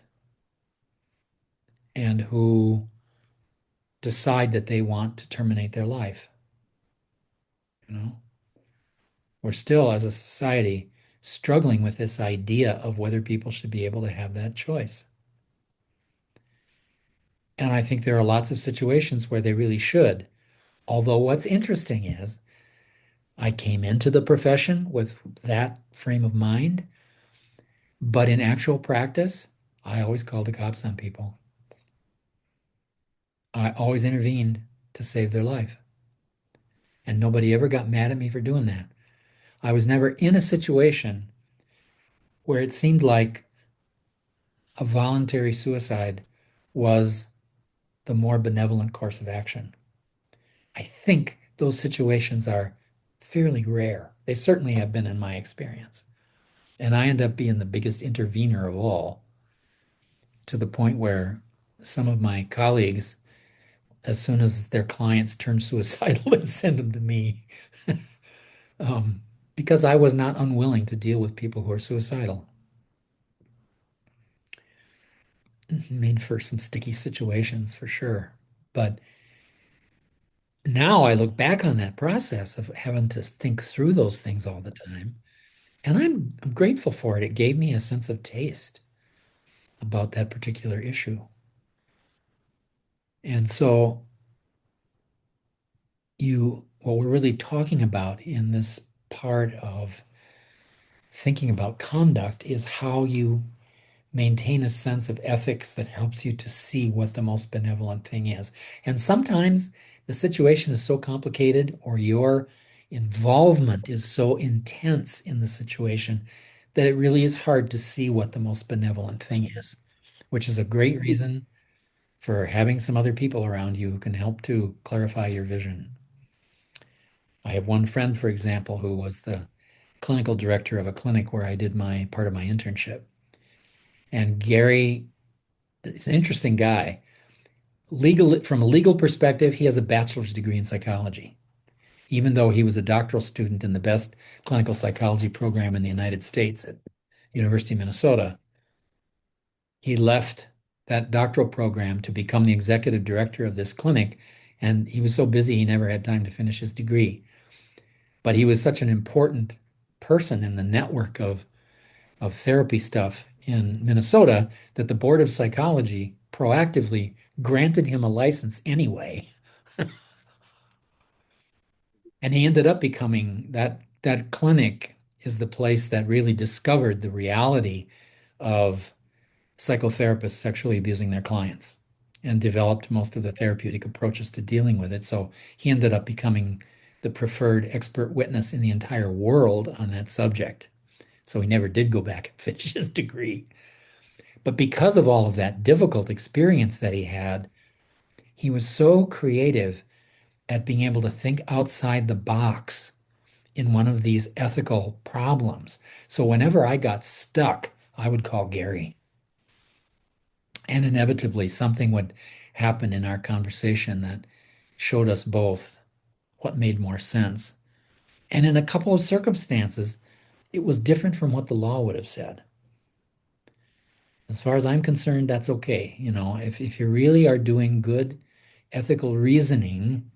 [SPEAKER 1] and who decide that they want to terminate their life. We're still, as a society, struggling with this idea of whether people should be able to have that choice. And I think there are lots of situations where they really should. Although what's interesting is I came into the profession with that frame of mind, but in actual practice, I always called the cops on people. I always intervened to save their life. And nobody ever got mad at me for doing that. I was never in a situation where it seemed like a voluntary suicide was the more benevolent course of action. I think those situations are fairly rare. They certainly have been in my experience. And I end up being the biggest intervener of all, to the point where some of my colleagues, as soon as their clients turn suicidal, they send them to me. um, because I was not unwilling to deal with people who are suicidal. Made for some sticky situations for sure. But now I look back on that process of having to think through those things all the time, and I'm grateful for it. It gave me a sense of taste about that particular issue. And so what we're really talking about in this part of thinking about conduct is how you maintain a sense of ethics that helps you to see what the most benevolent thing is. And sometimes the situation is so complicated or your involvement is so intense in the situation that it really is hard to see what the most benevolent thing is, which is a great reason for having some other people around you who can help to clarify your vision. I have one friend, for example, who was the clinical director of a clinic where I did my part of my internship. And Gary is an interesting guy. From a legal perspective, he has a bachelor's degree in psychology, even though he was a doctoral student in the best clinical psychology program in the United States at University of Minnesota. He left that doctoral program to become the executive director of this clinic, and he was so busy he never had time to finish his degree. But he was such an important person in the network of therapy stuff in Minnesota that the Board of Psychology proactively granted him a license anyway. And he ended up becoming that clinic is the place that really discovered the reality of psychotherapists sexually abusing their clients and developed most of the therapeutic approaches to dealing with it. So he ended up becoming the preferred expert witness in the entire world on that subject. So he never did go back and finish his degree. But because of all of that difficult experience that he had, he was so creative at being able to think outside the box in one of these ethical problems. So whenever I got stuck, I would call Gary. And inevitably, something would happen in our conversation that showed us both what made more sense. And in a couple of circumstances, it was different from what the law would have said. As far as I'm concerned, that's okay. You know, if you really are doing good ethical reasoning,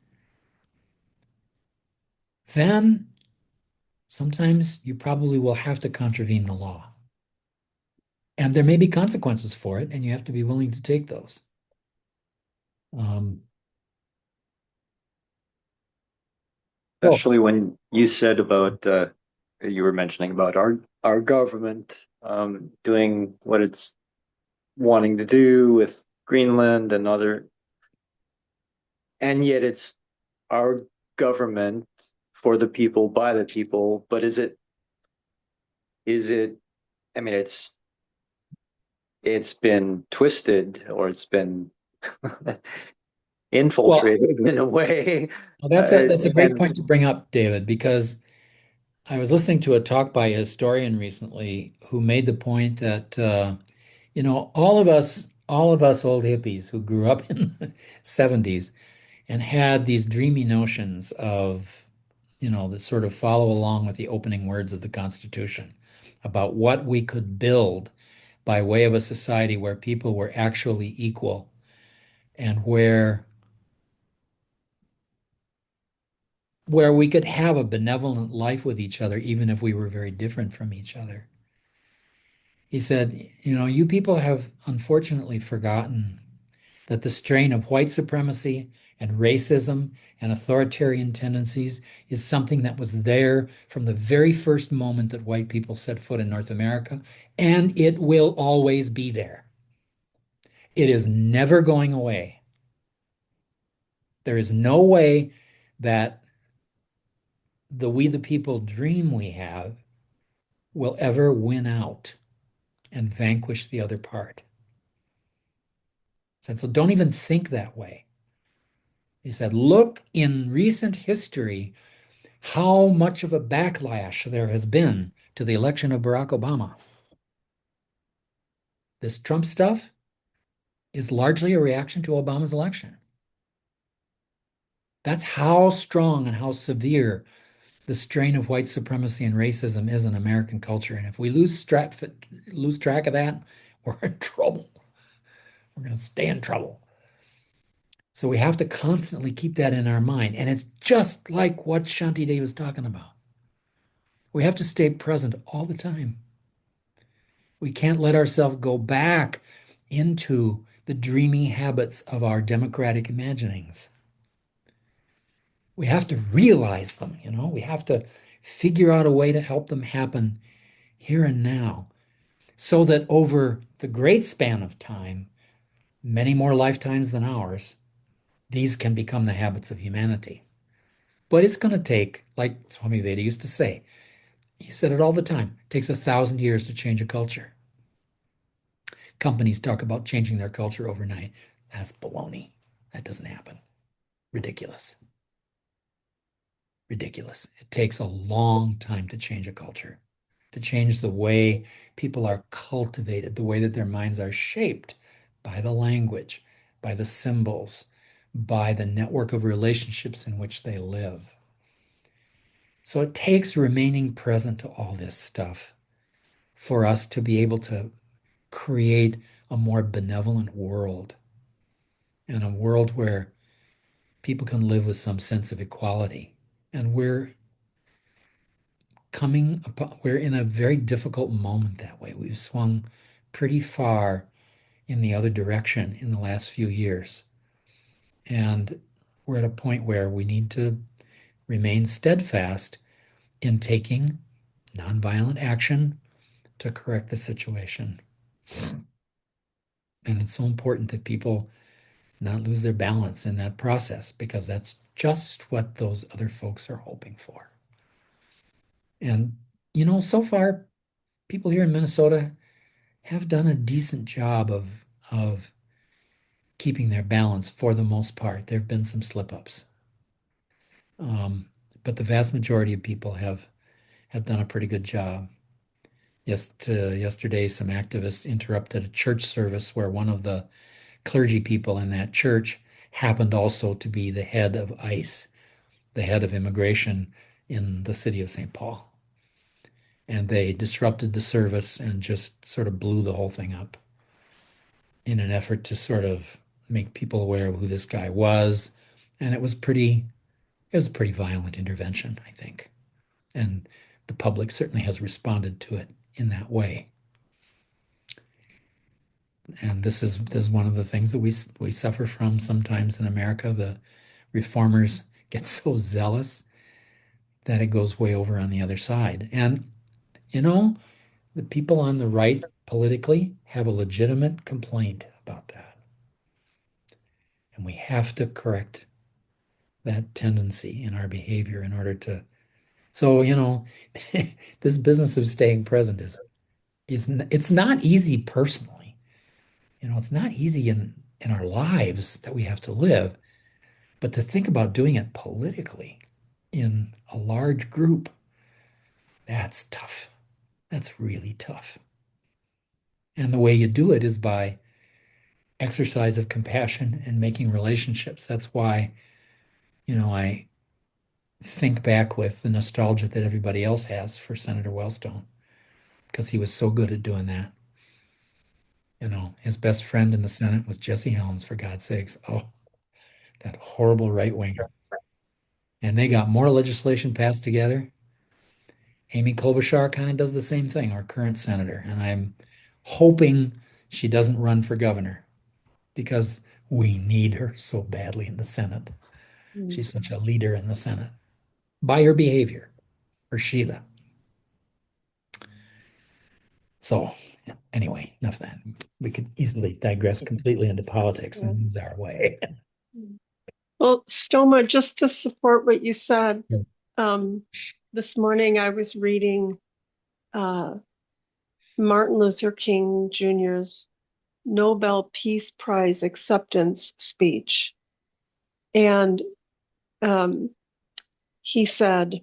[SPEAKER 1] then sometimes you probably will have to contravene the law. And there may be consequences for it, and you have to be willing to take those. Um,
[SPEAKER 2] Especially when you said about you were mentioning about our government doing what it's wanting to do with Greenland and other, and yet it's our government for the people by the people. But is it? I mean, it's been twisted or it's been
[SPEAKER 1] well,
[SPEAKER 2] infiltrated in a way.
[SPEAKER 1] that's a great
[SPEAKER 2] And
[SPEAKER 1] point to bring up, David, because I was listening to a talk by a historian recently who made the point that all of us old hippies who grew up in the 70s and had these dreamy notions of, that sort of follow along with the opening words of the Constitution about what we could build by way of a society where people were actually equal and where we could have a benevolent life with each other, even if we were very different from each other. He said, you people have unfortunately forgotten that the strain of white supremacy and racism and authoritarian tendencies is something that was there from the very first moment that white people set foot in North America, and it will always be there. It is never going away. There is no way that the we the people dream we have will ever win out and vanquish the other part. So don't even think that way. He said, look in recent history how much of a backlash there has been to the election of Barack Obama. This Trump stuff is largely a reaction to Obama's election. That's how strong and how severe the strain of white supremacy and racism is in American culture. And if we lose track of that, we're in trouble. We're going to stay in trouble. So we have to constantly keep that in our mind. And it's just like what Shanti Dev was talking about. We have to stay present all the time. We can't let ourselves go back into the dreamy habits of our democratic imaginings. We have to realize them, we have to figure out a way to help them happen here and now so that over the great span of time, many more lifetimes than ours, these can become the habits of humanity. But it's going to take, like Swami Veda used to say, he said it all the time, it takes 1,000 years to change a culture. Companies talk about changing their culture overnight. That's baloney. That doesn't happen. Ridiculous. Ridiculous. It takes a long time to change a culture, to change the way people are cultivated, the way that their minds are shaped by the language, by the symbols, by the network of relationships in which they live. So it takes remaining present to all this stuff for us to be able to create a more benevolent world and a world where people can live with some sense of equality. And we're in a very difficult moment that way. We've swung pretty far in the other direction in the last few years. And we're at a point where we need to remain steadfast in taking nonviolent action to correct the situation. And it's so important that people not lose their balance in that process because that's just what those other folks are hoping for. And, so far, people here in Minnesota have done a decent job of keeping their balance for the most part. There have been some slip-ups. But the vast majority of people have done a pretty good job. Yesterday, some activists interrupted a church service where one of the clergy people in that church happened also to be the head of ICE, the head of immigration in the city of St. Paul. And they disrupted the service and just sort of blew the whole thing up in an effort to sort of make people aware of who this guy was. And it was a pretty violent intervention, I think. And the public certainly has responded to it in that way. And this is one of the things that we suffer from sometimes in America. The reformers get so zealous that it goes way over on the other side. And you know, the people on the right politically have a legitimate complaint about that. And we have to correct that tendency in our behavior in order to. So, this business of staying present it's not easy personally. It's not easy in our lives that we have to live, but to think about doing it politically in a large group, that's tough. That's really tough. And the way you do it is by exercise of compassion and making relationships. That's why, I think back with the nostalgia that everybody else has for Senator Wellstone, because he was so good at doing that. His best friend in the Senate was Jesse Helms, for God's sakes. Oh, that horrible right winger. And they got more legislation passed together. Amy Klobuchar kind of does the same thing, our current senator. And I'm hoping she doesn't run for governor because we need her so badly in the Senate. She's such a leader in the Senate by her behavior, or Sheila. So, anyway, enough of that. We could easily digress completely into politics and lose our way.
[SPEAKER 4] Well, Stoma, just to support what you said,
[SPEAKER 1] Yeah.
[SPEAKER 4] this morning I was reading uh, Martin Luther King Jr.'s Nobel Peace Prize acceptance speech. And um, he said,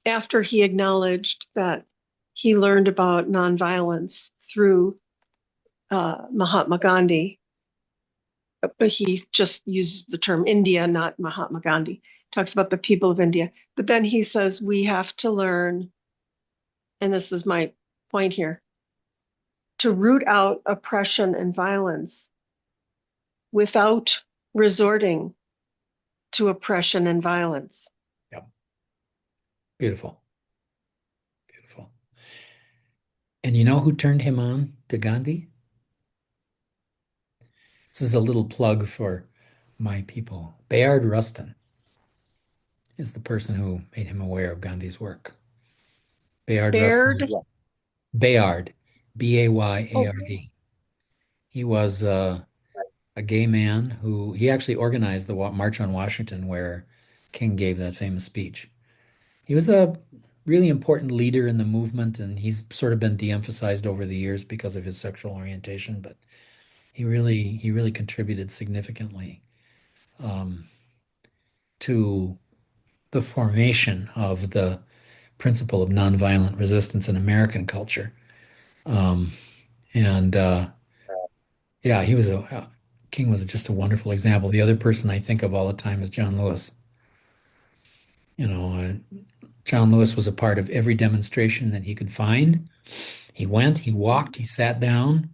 [SPEAKER 4] after he acknowledged that he learned about nonviolence through Mahatma Gandhi, but he just uses the term India, not Mahatma Gandhi. Talks about the people of India. But then he says we have to learn, and this is my point here, to root out oppression and violence without resorting to oppression and violence.
[SPEAKER 1] Yeah. Beautiful. Beautiful. And you know who turned him on to Gandhi? This is a little plug for my people. Bayard Rustin is the person who made him aware of Gandhi's work. Bayard Rustin.
[SPEAKER 4] Baird,
[SPEAKER 1] Bayard,
[SPEAKER 4] Oh,
[SPEAKER 1] Bayard. He was a gay man who he actually organized the March on Washington where King gave that famous speech. He was a really important leader in the movement, and he's sort of been de-emphasized over the years because of his sexual orientation, but he really contributed significantly um, to the formation of the principle of nonviolent resistance in American culture. Um, and yeah, King was just a wonderful example. The other person I think of all the time is John Lewis. John Lewis was a part of every demonstration that he could find. He went, he walked, he sat down,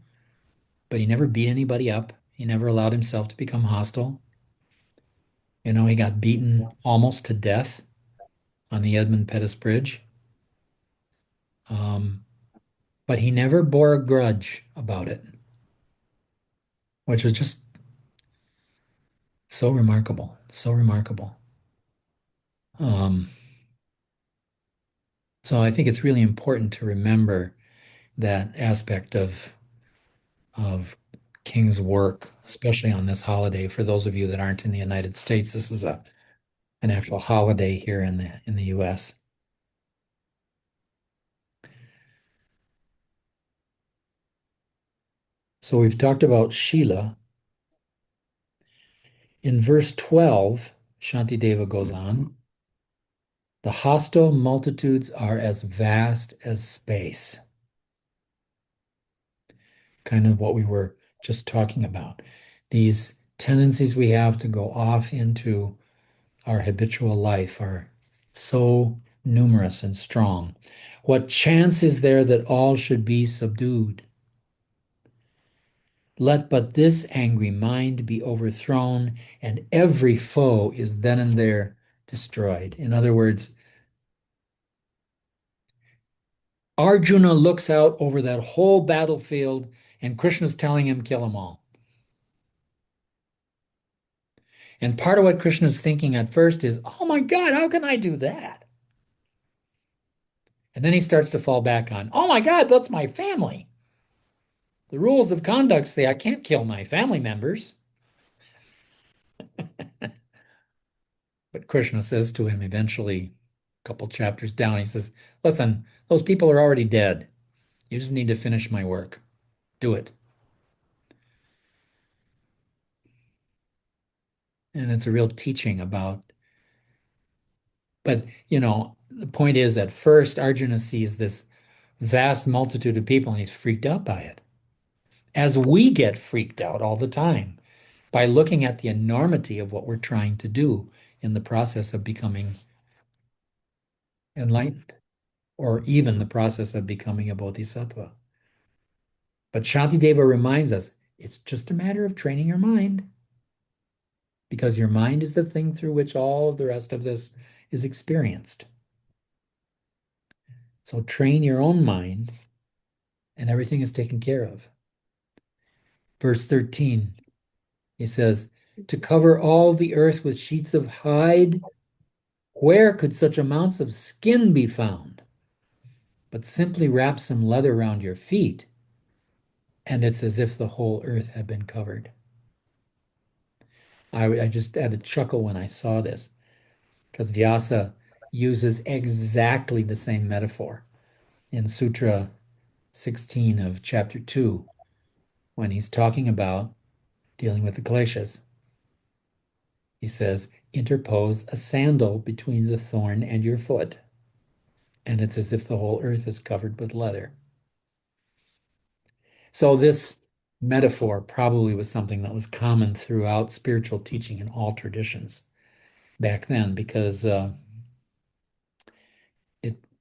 [SPEAKER 1] but he never beat anybody up. He never allowed himself to become hostile. He got beaten almost to death on the Edmund Pettus Bridge. Um, but he never bore a grudge about it, which was just so remarkable, so remarkable. Um, so I think it's really important to remember that aspect of King's work, especially on this holiday. For those of you that aren't in the United States, this is an actual holiday here in the US. So we've talked about Sheila. In verse 12, Shantideva goes on, the hostile multitudes are as vast as space. Kind of what we were just talking about. These tendencies we have to go off into our habitual life are so numerous and strong. What chance is there that all should be subdued? Let but this angry mind be overthrown, and every foe is then and there destroyed. In other words, Arjuna looks out over that whole battlefield, and Krishna's telling him, kill them all. And part of what Krishna's thinking at first is, oh my God, how can I do that? And then he starts to fall back on, oh my God, that's my family. The rules of conduct say I can't kill my family members. But Krishna says to him eventually, a couple chapters down, he says, listen, those people are already dead. You just need to finish my work. Do it. And it's a real teaching about, but the point is at first Arjuna sees this vast multitude of people and he's freaked out by it. As we get freaked out all the time by looking at the enormity of what we're trying to do in the process of becoming enlightened, or even the process of becoming a bodhisattva. But Shantideva reminds us it's just a matter of training your mind, because your mind is the thing through which all of the rest of this is experienced. So train your own mind, and everything is taken care of. Verse 13, he says, to cover all the earth with sheets of hide, where could such amounts of skin be found? But simply wrap some leather around your feet, and it's as if the whole earth had been covered. I just had a chuckle when I saw this, because Vyasa uses exactly the same metaphor in Sutra 16 of chapter 2 when he's talking about dealing with the kleshas. He says, interpose a sandal between the thorn and your foot, and it's as if the whole earth is covered with leather. So this metaphor probably was something that was common throughout spiritual teaching in all traditions back then, because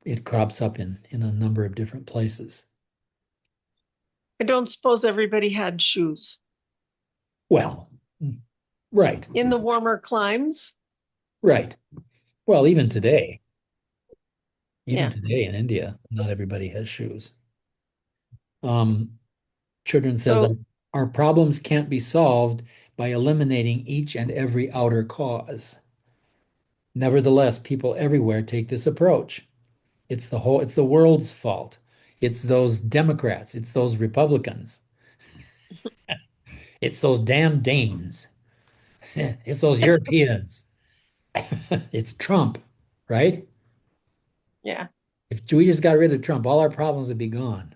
[SPEAKER 1] it crops up in a number of different places.
[SPEAKER 4] I don't suppose everybody had shoes
[SPEAKER 1] Well, right,
[SPEAKER 4] in the warmer climes.
[SPEAKER 1] right. Well, even
[SPEAKER 4] Yeah.
[SPEAKER 1] today in India, not everybody has shoes. Um, Children says
[SPEAKER 4] So
[SPEAKER 1] our problems can't be solved by eliminating each and every outer cause. Nevertheless, people everywhere take this approach. It's the world's fault. It's those Democrats. It's those Republicans. It's those damn Danes. It's those Europeans. It's Trump, right?
[SPEAKER 4] Yeah.
[SPEAKER 1] If we just got rid of Trump, all our problems would be gone.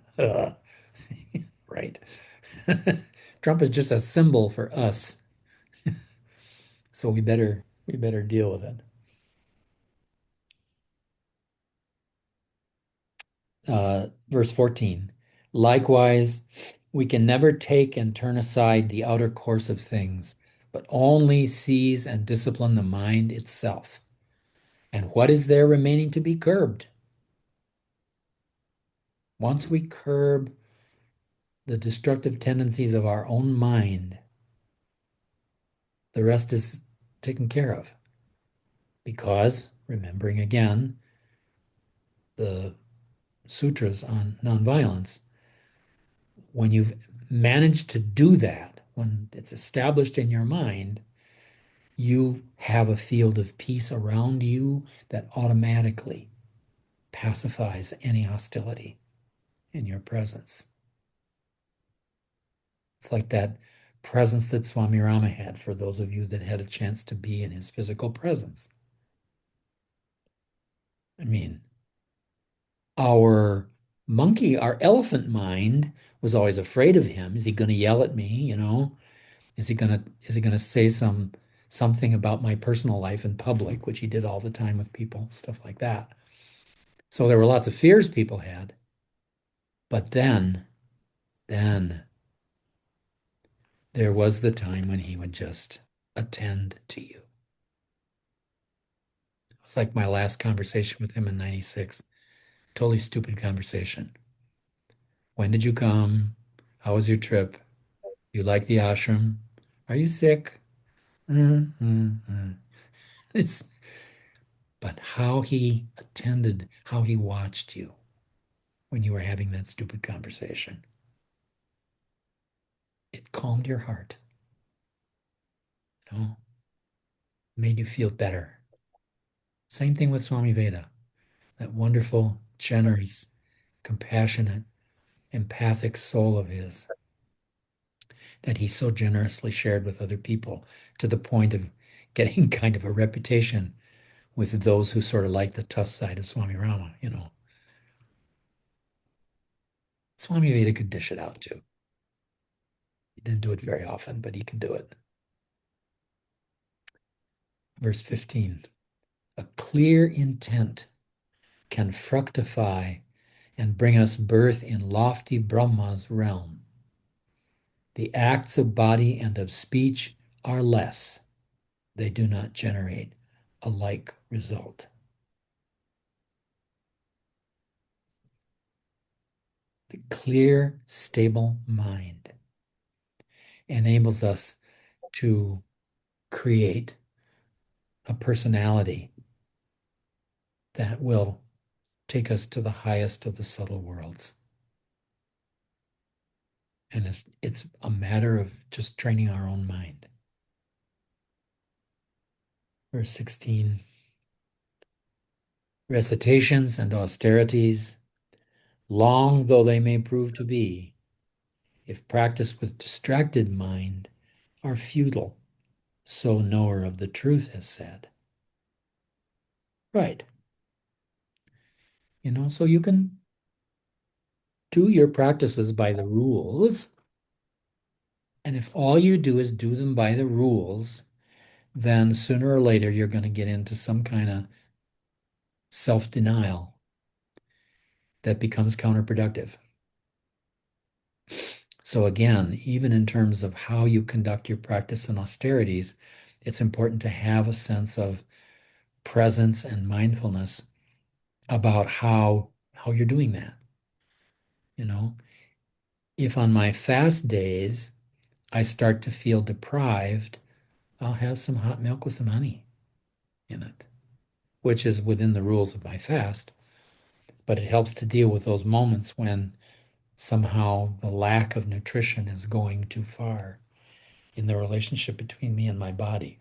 [SPEAKER 1] Right. Trump is just a symbol for us. So we better deal with it. Verse 14. Likewise, we can never take and turn aside the outer course of things, but only seize and discipline the mind itself. And what is there remaining to be curbed? Once we curb the destructive tendencies of our own mind, the rest is taken care of. Because, remembering again the sutras on nonviolence, when you've managed to do that, when it's established in your mind, you have a field of peace around you that automatically pacifies any hostility in your presence. It's like that presence that Swami Rama had, for those of you that had a chance to be in his physical presence. I mean, our our elephant mind was always afraid of him. Is he going to yell at me? Is he gonna say something about my personal life in public, which he did all the time with people, stuff like that. So there were lots of fears people had. But then there was the time when he would just attend to you. It was like my last conversation with him in 96. Totally stupid conversation. When did you come? How was your trip? You like the ashram? Are you sick? It's, but how he attended, how he watched you when you were having that stupid conversation. It calmed your heart, you know, made you feel better. Same thing with Swami Veda, that wonderful, generous, compassionate, empathic soul of his that he so generously shared with other people, to the point of getting kind of a reputation with those who sort of like the tough side of Swami Rama. Swami Veda could dish it out too. He didn't do it very often, but he can do it. Verse 15, a clear intent can fructify and bring us birth in lofty Brahma's realm. The acts of body and of speech are less. They do not generate a like result. The clear, stable mind enables us to create a personality that will take us to the highest of the subtle worlds. And it's a matter of just training our own mind. Verse 16, recitations and austerities, long though they may prove to be, if practiced with distracted mind, are futile. So knower of the truth has said. Right. So you can do your practices by the rules. And if all you do is do them by the rules, then sooner or later you're going to get into some kind of self-denial that becomes counterproductive. So again, even in terms of how you conduct your practice and austerities, it's important to have a sense of presence and mindfulness about how you're doing that. If on my fast days I start to feel deprived, I'll have some hot milk with some honey in it, which is within the rules of my fast, but it helps to deal with those moments when somehow the lack of nutrition is going too far in the relationship between me and my body.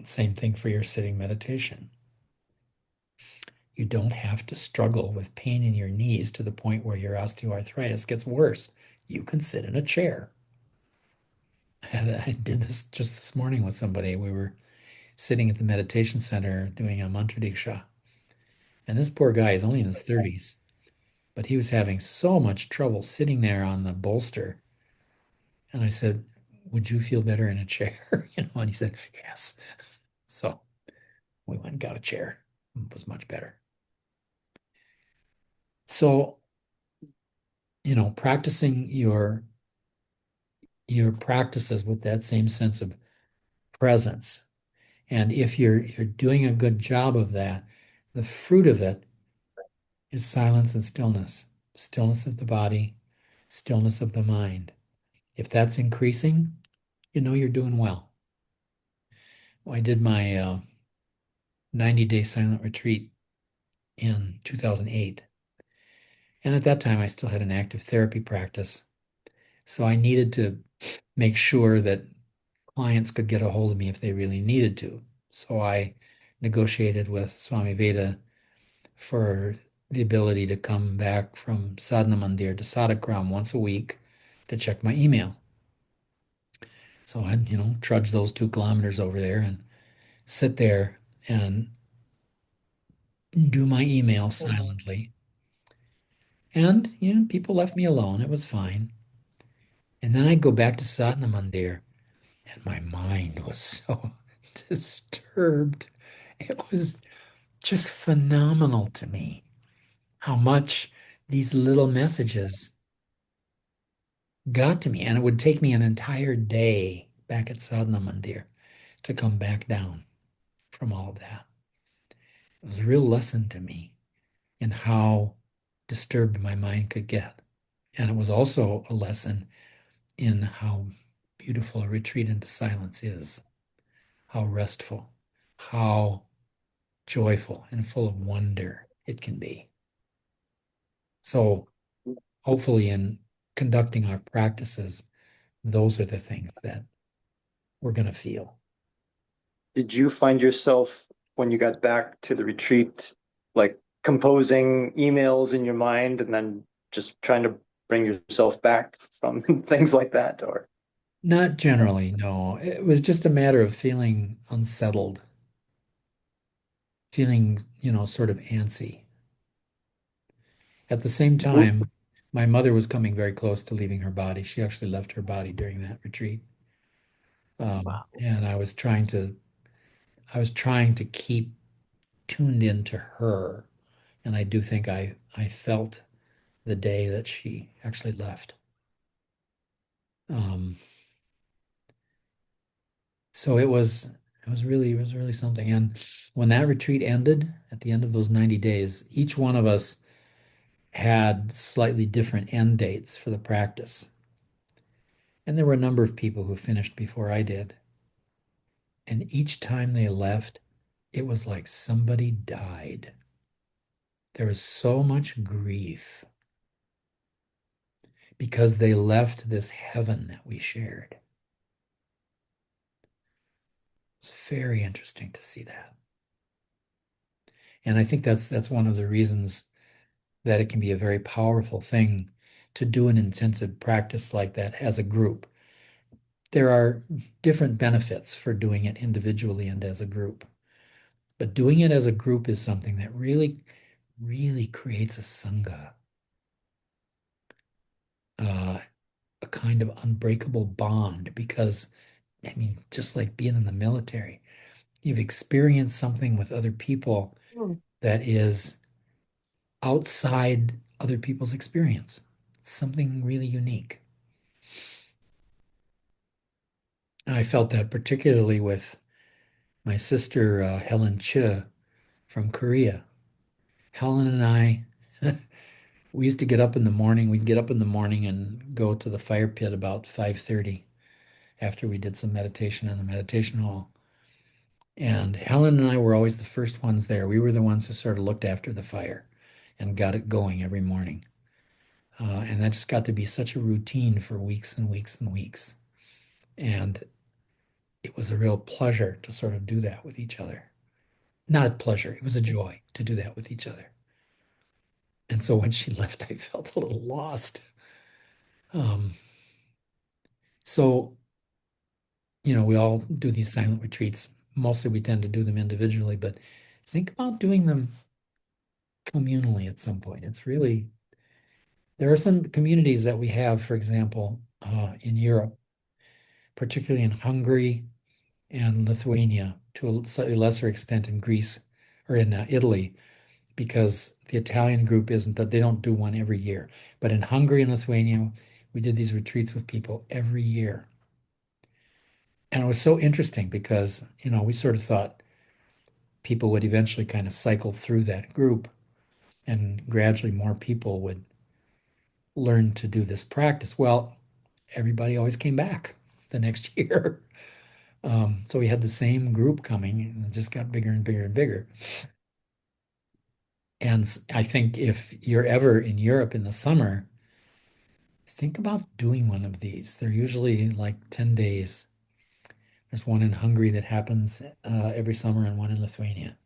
[SPEAKER 1] Same thing for your sitting meditation. You don't have to struggle with pain in your knees to the point where your osteoarthritis gets worse. You can sit in a chair. And I did this just this morning with somebody. We were sitting at the meditation center doing a mantra diksha. And this poor guy is only in his 30s, but he was having so much trouble sitting there on the bolster. And I said, "Would you feel better in a chair?" And he said, "Yes." So we went and got a chair. It was much better. So, practicing your practices with that same sense of presence. And if you're doing a good job of that, the fruit of it is silence and stillness, stillness of the body, stillness of the mind. If that's increasing, you're doing well. I did my 90-day silent retreat in 2008. And at that time, I still had an active therapy practice. So I needed to make sure that clients could get a hold of me if they really needed to. So I negotiated with Swami Veda for the ability to come back from Sadhana Mandir to Sadhakram once a week to check my email. So I'd, trudge those 2 kilometers over there and sit there and do my email silently. And, people left me alone. It was fine. And then I'd go back to Sadhana Mandir, and my mind was so disturbed. It was just phenomenal to me how much these little messages got to me. And it would take me an entire day back at Sadhana Mandir to come back down from all of that. It was a real lesson to me in how disturbed my mind could get. And it was also a lesson in how beautiful a retreat into silence is, how restful, how joyful and full of wonder it can be. So hopefully in conducting our practices, those are the things that we're going to feel.
[SPEAKER 2] Did you find yourself when you got back to the retreat, like composing emails in your mind and then just trying to bring yourself back from things like that? Or
[SPEAKER 1] Not generally, no. It was just a matter of feeling unsettled, feeling, sort of antsy. At the same time, my mother was coming very close to leaving her body. She actually left her body during that retreat. And I was trying to keep tuned into her. And I do think I felt the day that she actually left. Um, so it was really something. And when that retreat ended, at the end of those 90 days, each one of us had slightly different end dates for the practice. And there were a number of people who finished before I did. And each time they left, it was like somebody died. There was so much grief because they left this heaven that we shared. It's very interesting to see that. And I think that's one of the reasons that it can be a very powerful thing to do an intensive practice like that as a group. There are different benefits for doing it individually and as a group. But doing it as a group is something that really, really creates a sangha, a kind of unbreakable bond. Because, I mean, just like being in the military, you've experienced something with other people that is outside other people's experience, something really unique. I felt that particularly with my sister, Helen Che from Korea. Helen and I, we used to get up in the morning. We'd get up in the morning and go to the fire pit about 5:30 after we did some meditation in the meditation hall. And Helen and I were always the first ones there. We were the ones who sort of looked after the fire and got it going every morning. And that just got to be such a routine for weeks and weeks and weeks. And it was a real pleasure to sort of do that with each other. not a pleasure. It was a joy to do that with each other. And so when she left, I felt a little lost. Um, so, we all do these silent retreats. Mostly we tend to do them individually, but think about doing them communally at some point. There are some communities that we have, for example, in Europe, particularly in Hungary and Lithuania, to a slightly lesser extent in Greece or in Italy, because the Italian group isn't that they don't do one every year. But in Hungary and Lithuania, we did these retreats with people every year. And it was so interesting because, we sort of thought people would eventually kind of cycle through that group and gradually more people would learn to do this practice. Well, everybody always came back the next year. So we had the same group coming and it just got bigger and bigger and bigger. And I think if you're ever in Europe in the summer, think about doing one of these. They're usually like 10 days. There's one in Hungary that happens every summer and one in Lithuania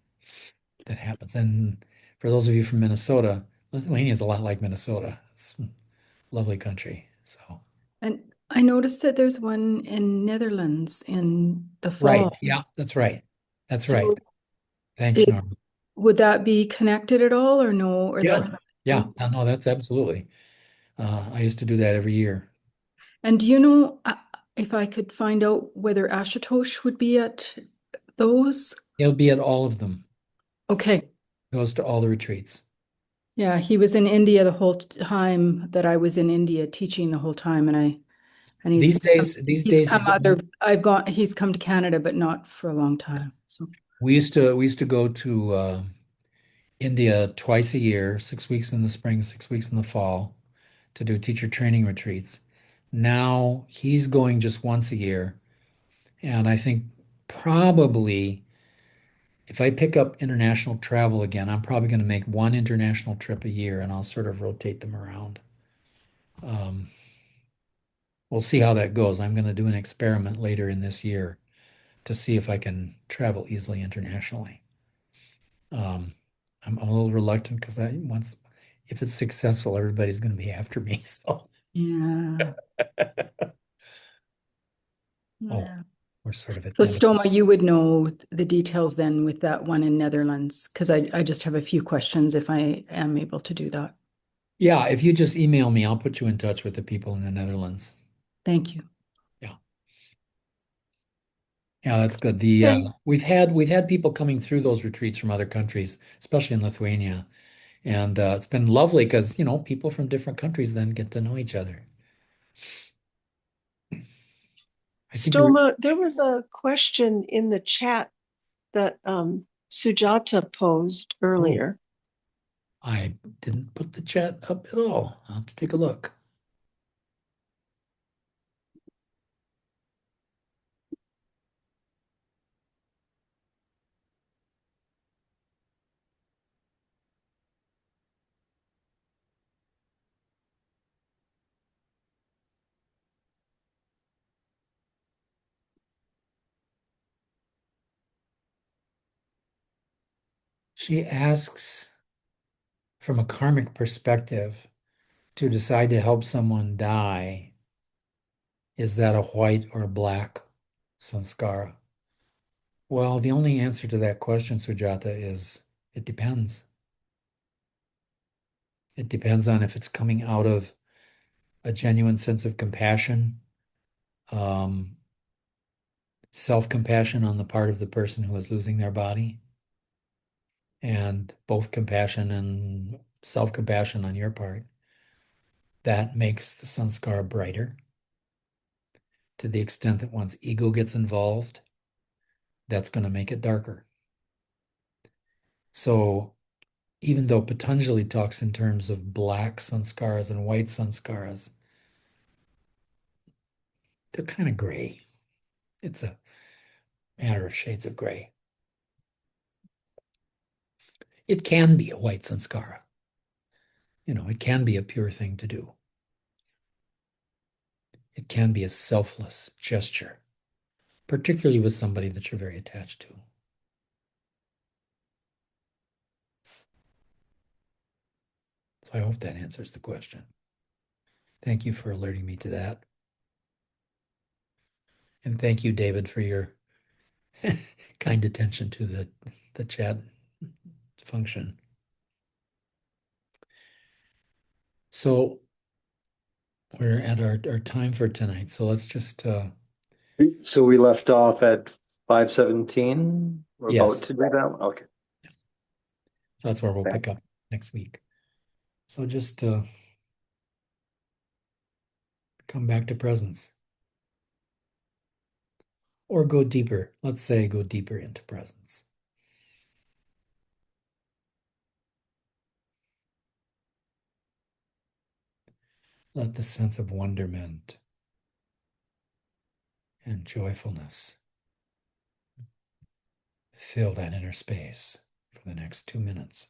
[SPEAKER 1] that happens. And for those of you from Minnesota, Lithuania is a lot like Minnesota. It's a lovely country. So,
[SPEAKER 6] And I noticed that there's one in Netherlands in the
[SPEAKER 1] right.
[SPEAKER 6] fall.
[SPEAKER 1] Yeah, that's right. That's right.
[SPEAKER 6] So
[SPEAKER 1] Thanks,
[SPEAKER 6] it,
[SPEAKER 1] Norma.
[SPEAKER 6] would that be connected at all or no? Or
[SPEAKER 1] Yeah.
[SPEAKER 6] that?
[SPEAKER 1] Yeah. No, that's absolutely. I used to do that every year.
[SPEAKER 6] And do you know if I could find out whether Ashutosh would be at those?
[SPEAKER 1] He'll be at all of them.
[SPEAKER 6] Okay.
[SPEAKER 1] Goes to all the retreats.
[SPEAKER 6] Yeah, he was in India the whole time that I was in India teaching the whole time, and
[SPEAKER 1] These days,
[SPEAKER 6] he's come
[SPEAKER 1] he's
[SPEAKER 6] he's come to Canada, but not for a long time. So
[SPEAKER 1] we used to go to India twice a year, 6 weeks in the spring, 6 weeks in the fall, to do teacher training retreats. Now he's going just once a year, and I think probably if I pick up international travel again, I'm probably going to make one international trip a year, and I'll sort of rotate them around. Um, we'll see how that goes. I'm going to do an experiment later in this year to see if I can travel easily internationally. Um, I'm a little reluctant because if it's successful, everybody's going to be after me. So,
[SPEAKER 6] yeah,
[SPEAKER 1] oh,
[SPEAKER 6] yeah.
[SPEAKER 1] we're sort of at
[SPEAKER 6] So
[SPEAKER 1] the end of.
[SPEAKER 6] Stoma, you would know the details then with that one in Netherlands, because I just have a few questions if I am able to do that.
[SPEAKER 1] Yeah, if you just email me, I'll put you in touch with the people in the Netherlands.
[SPEAKER 6] Thank you.
[SPEAKER 1] Yeah. Yeah, that's good. The
[SPEAKER 6] Okay.
[SPEAKER 1] we've had people coming through those retreats from other countries, especially in Lithuania, and it's been lovely because people from different countries then get to know each other. I think
[SPEAKER 4] Stoma, there was a question in the chat that Sujata posed
[SPEAKER 1] oh,
[SPEAKER 4] earlier.
[SPEAKER 1] I didn't put the chat up at all. I'll have to take a look. She asks from a karmic perspective to decide to help someone die, is that a white or black sanskara? Well, the only answer to that question, Sujata, is it depends. It depends on if it's coming out of a genuine sense of compassion, um, self-compassion on the part of the person who is losing their body, and both compassion and self-compassion on your part. That makes the sanskara brighter. To the extent that one's ego gets involved, that's going to make it darker. So even though Patanjali talks in terms of black sanskaras and white sanskaras, they're kind of gray. It's a matter of shades of gray. It can be a white sanskara. It can be a pure thing to do. It can be a selfless gesture, particularly with somebody that you're very attached to. So I hope that answers the question. Thank you for alerting me to that. And thank you, David, for your kind attention to the chat function. So we're at our time for tonight. So let's just
[SPEAKER 2] So we left off at 5:17. We're
[SPEAKER 1] Yes.
[SPEAKER 2] about to do that. Okay.
[SPEAKER 1] so that's where we'll
[SPEAKER 2] Okay.
[SPEAKER 1] pick up next week. So just come back to presence. Or go deeper. Let's say go deeper into presence. Let the sense of wonderment and joyfulness fill that inner space for the next 2 minutes.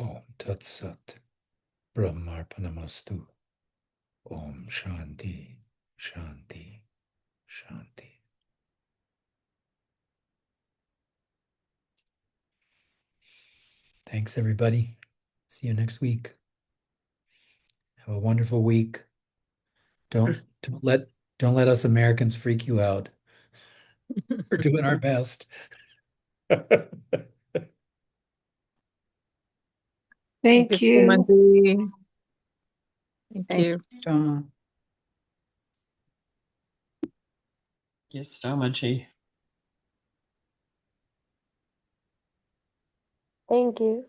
[SPEAKER 1] Om Tat Sat. Brahmarpanamastu. Om Shanti, Shanti, Shanti. Thanks, everybody. See you next week. Have a wonderful week. Don't let us Americans freak you out. We're doing our best.
[SPEAKER 4] Thank you.
[SPEAKER 3] Sumanti. Thank
[SPEAKER 6] Thank
[SPEAKER 3] you.
[SPEAKER 6] you, Stoma.
[SPEAKER 7] Yes, Stoma.
[SPEAKER 8] Thank you.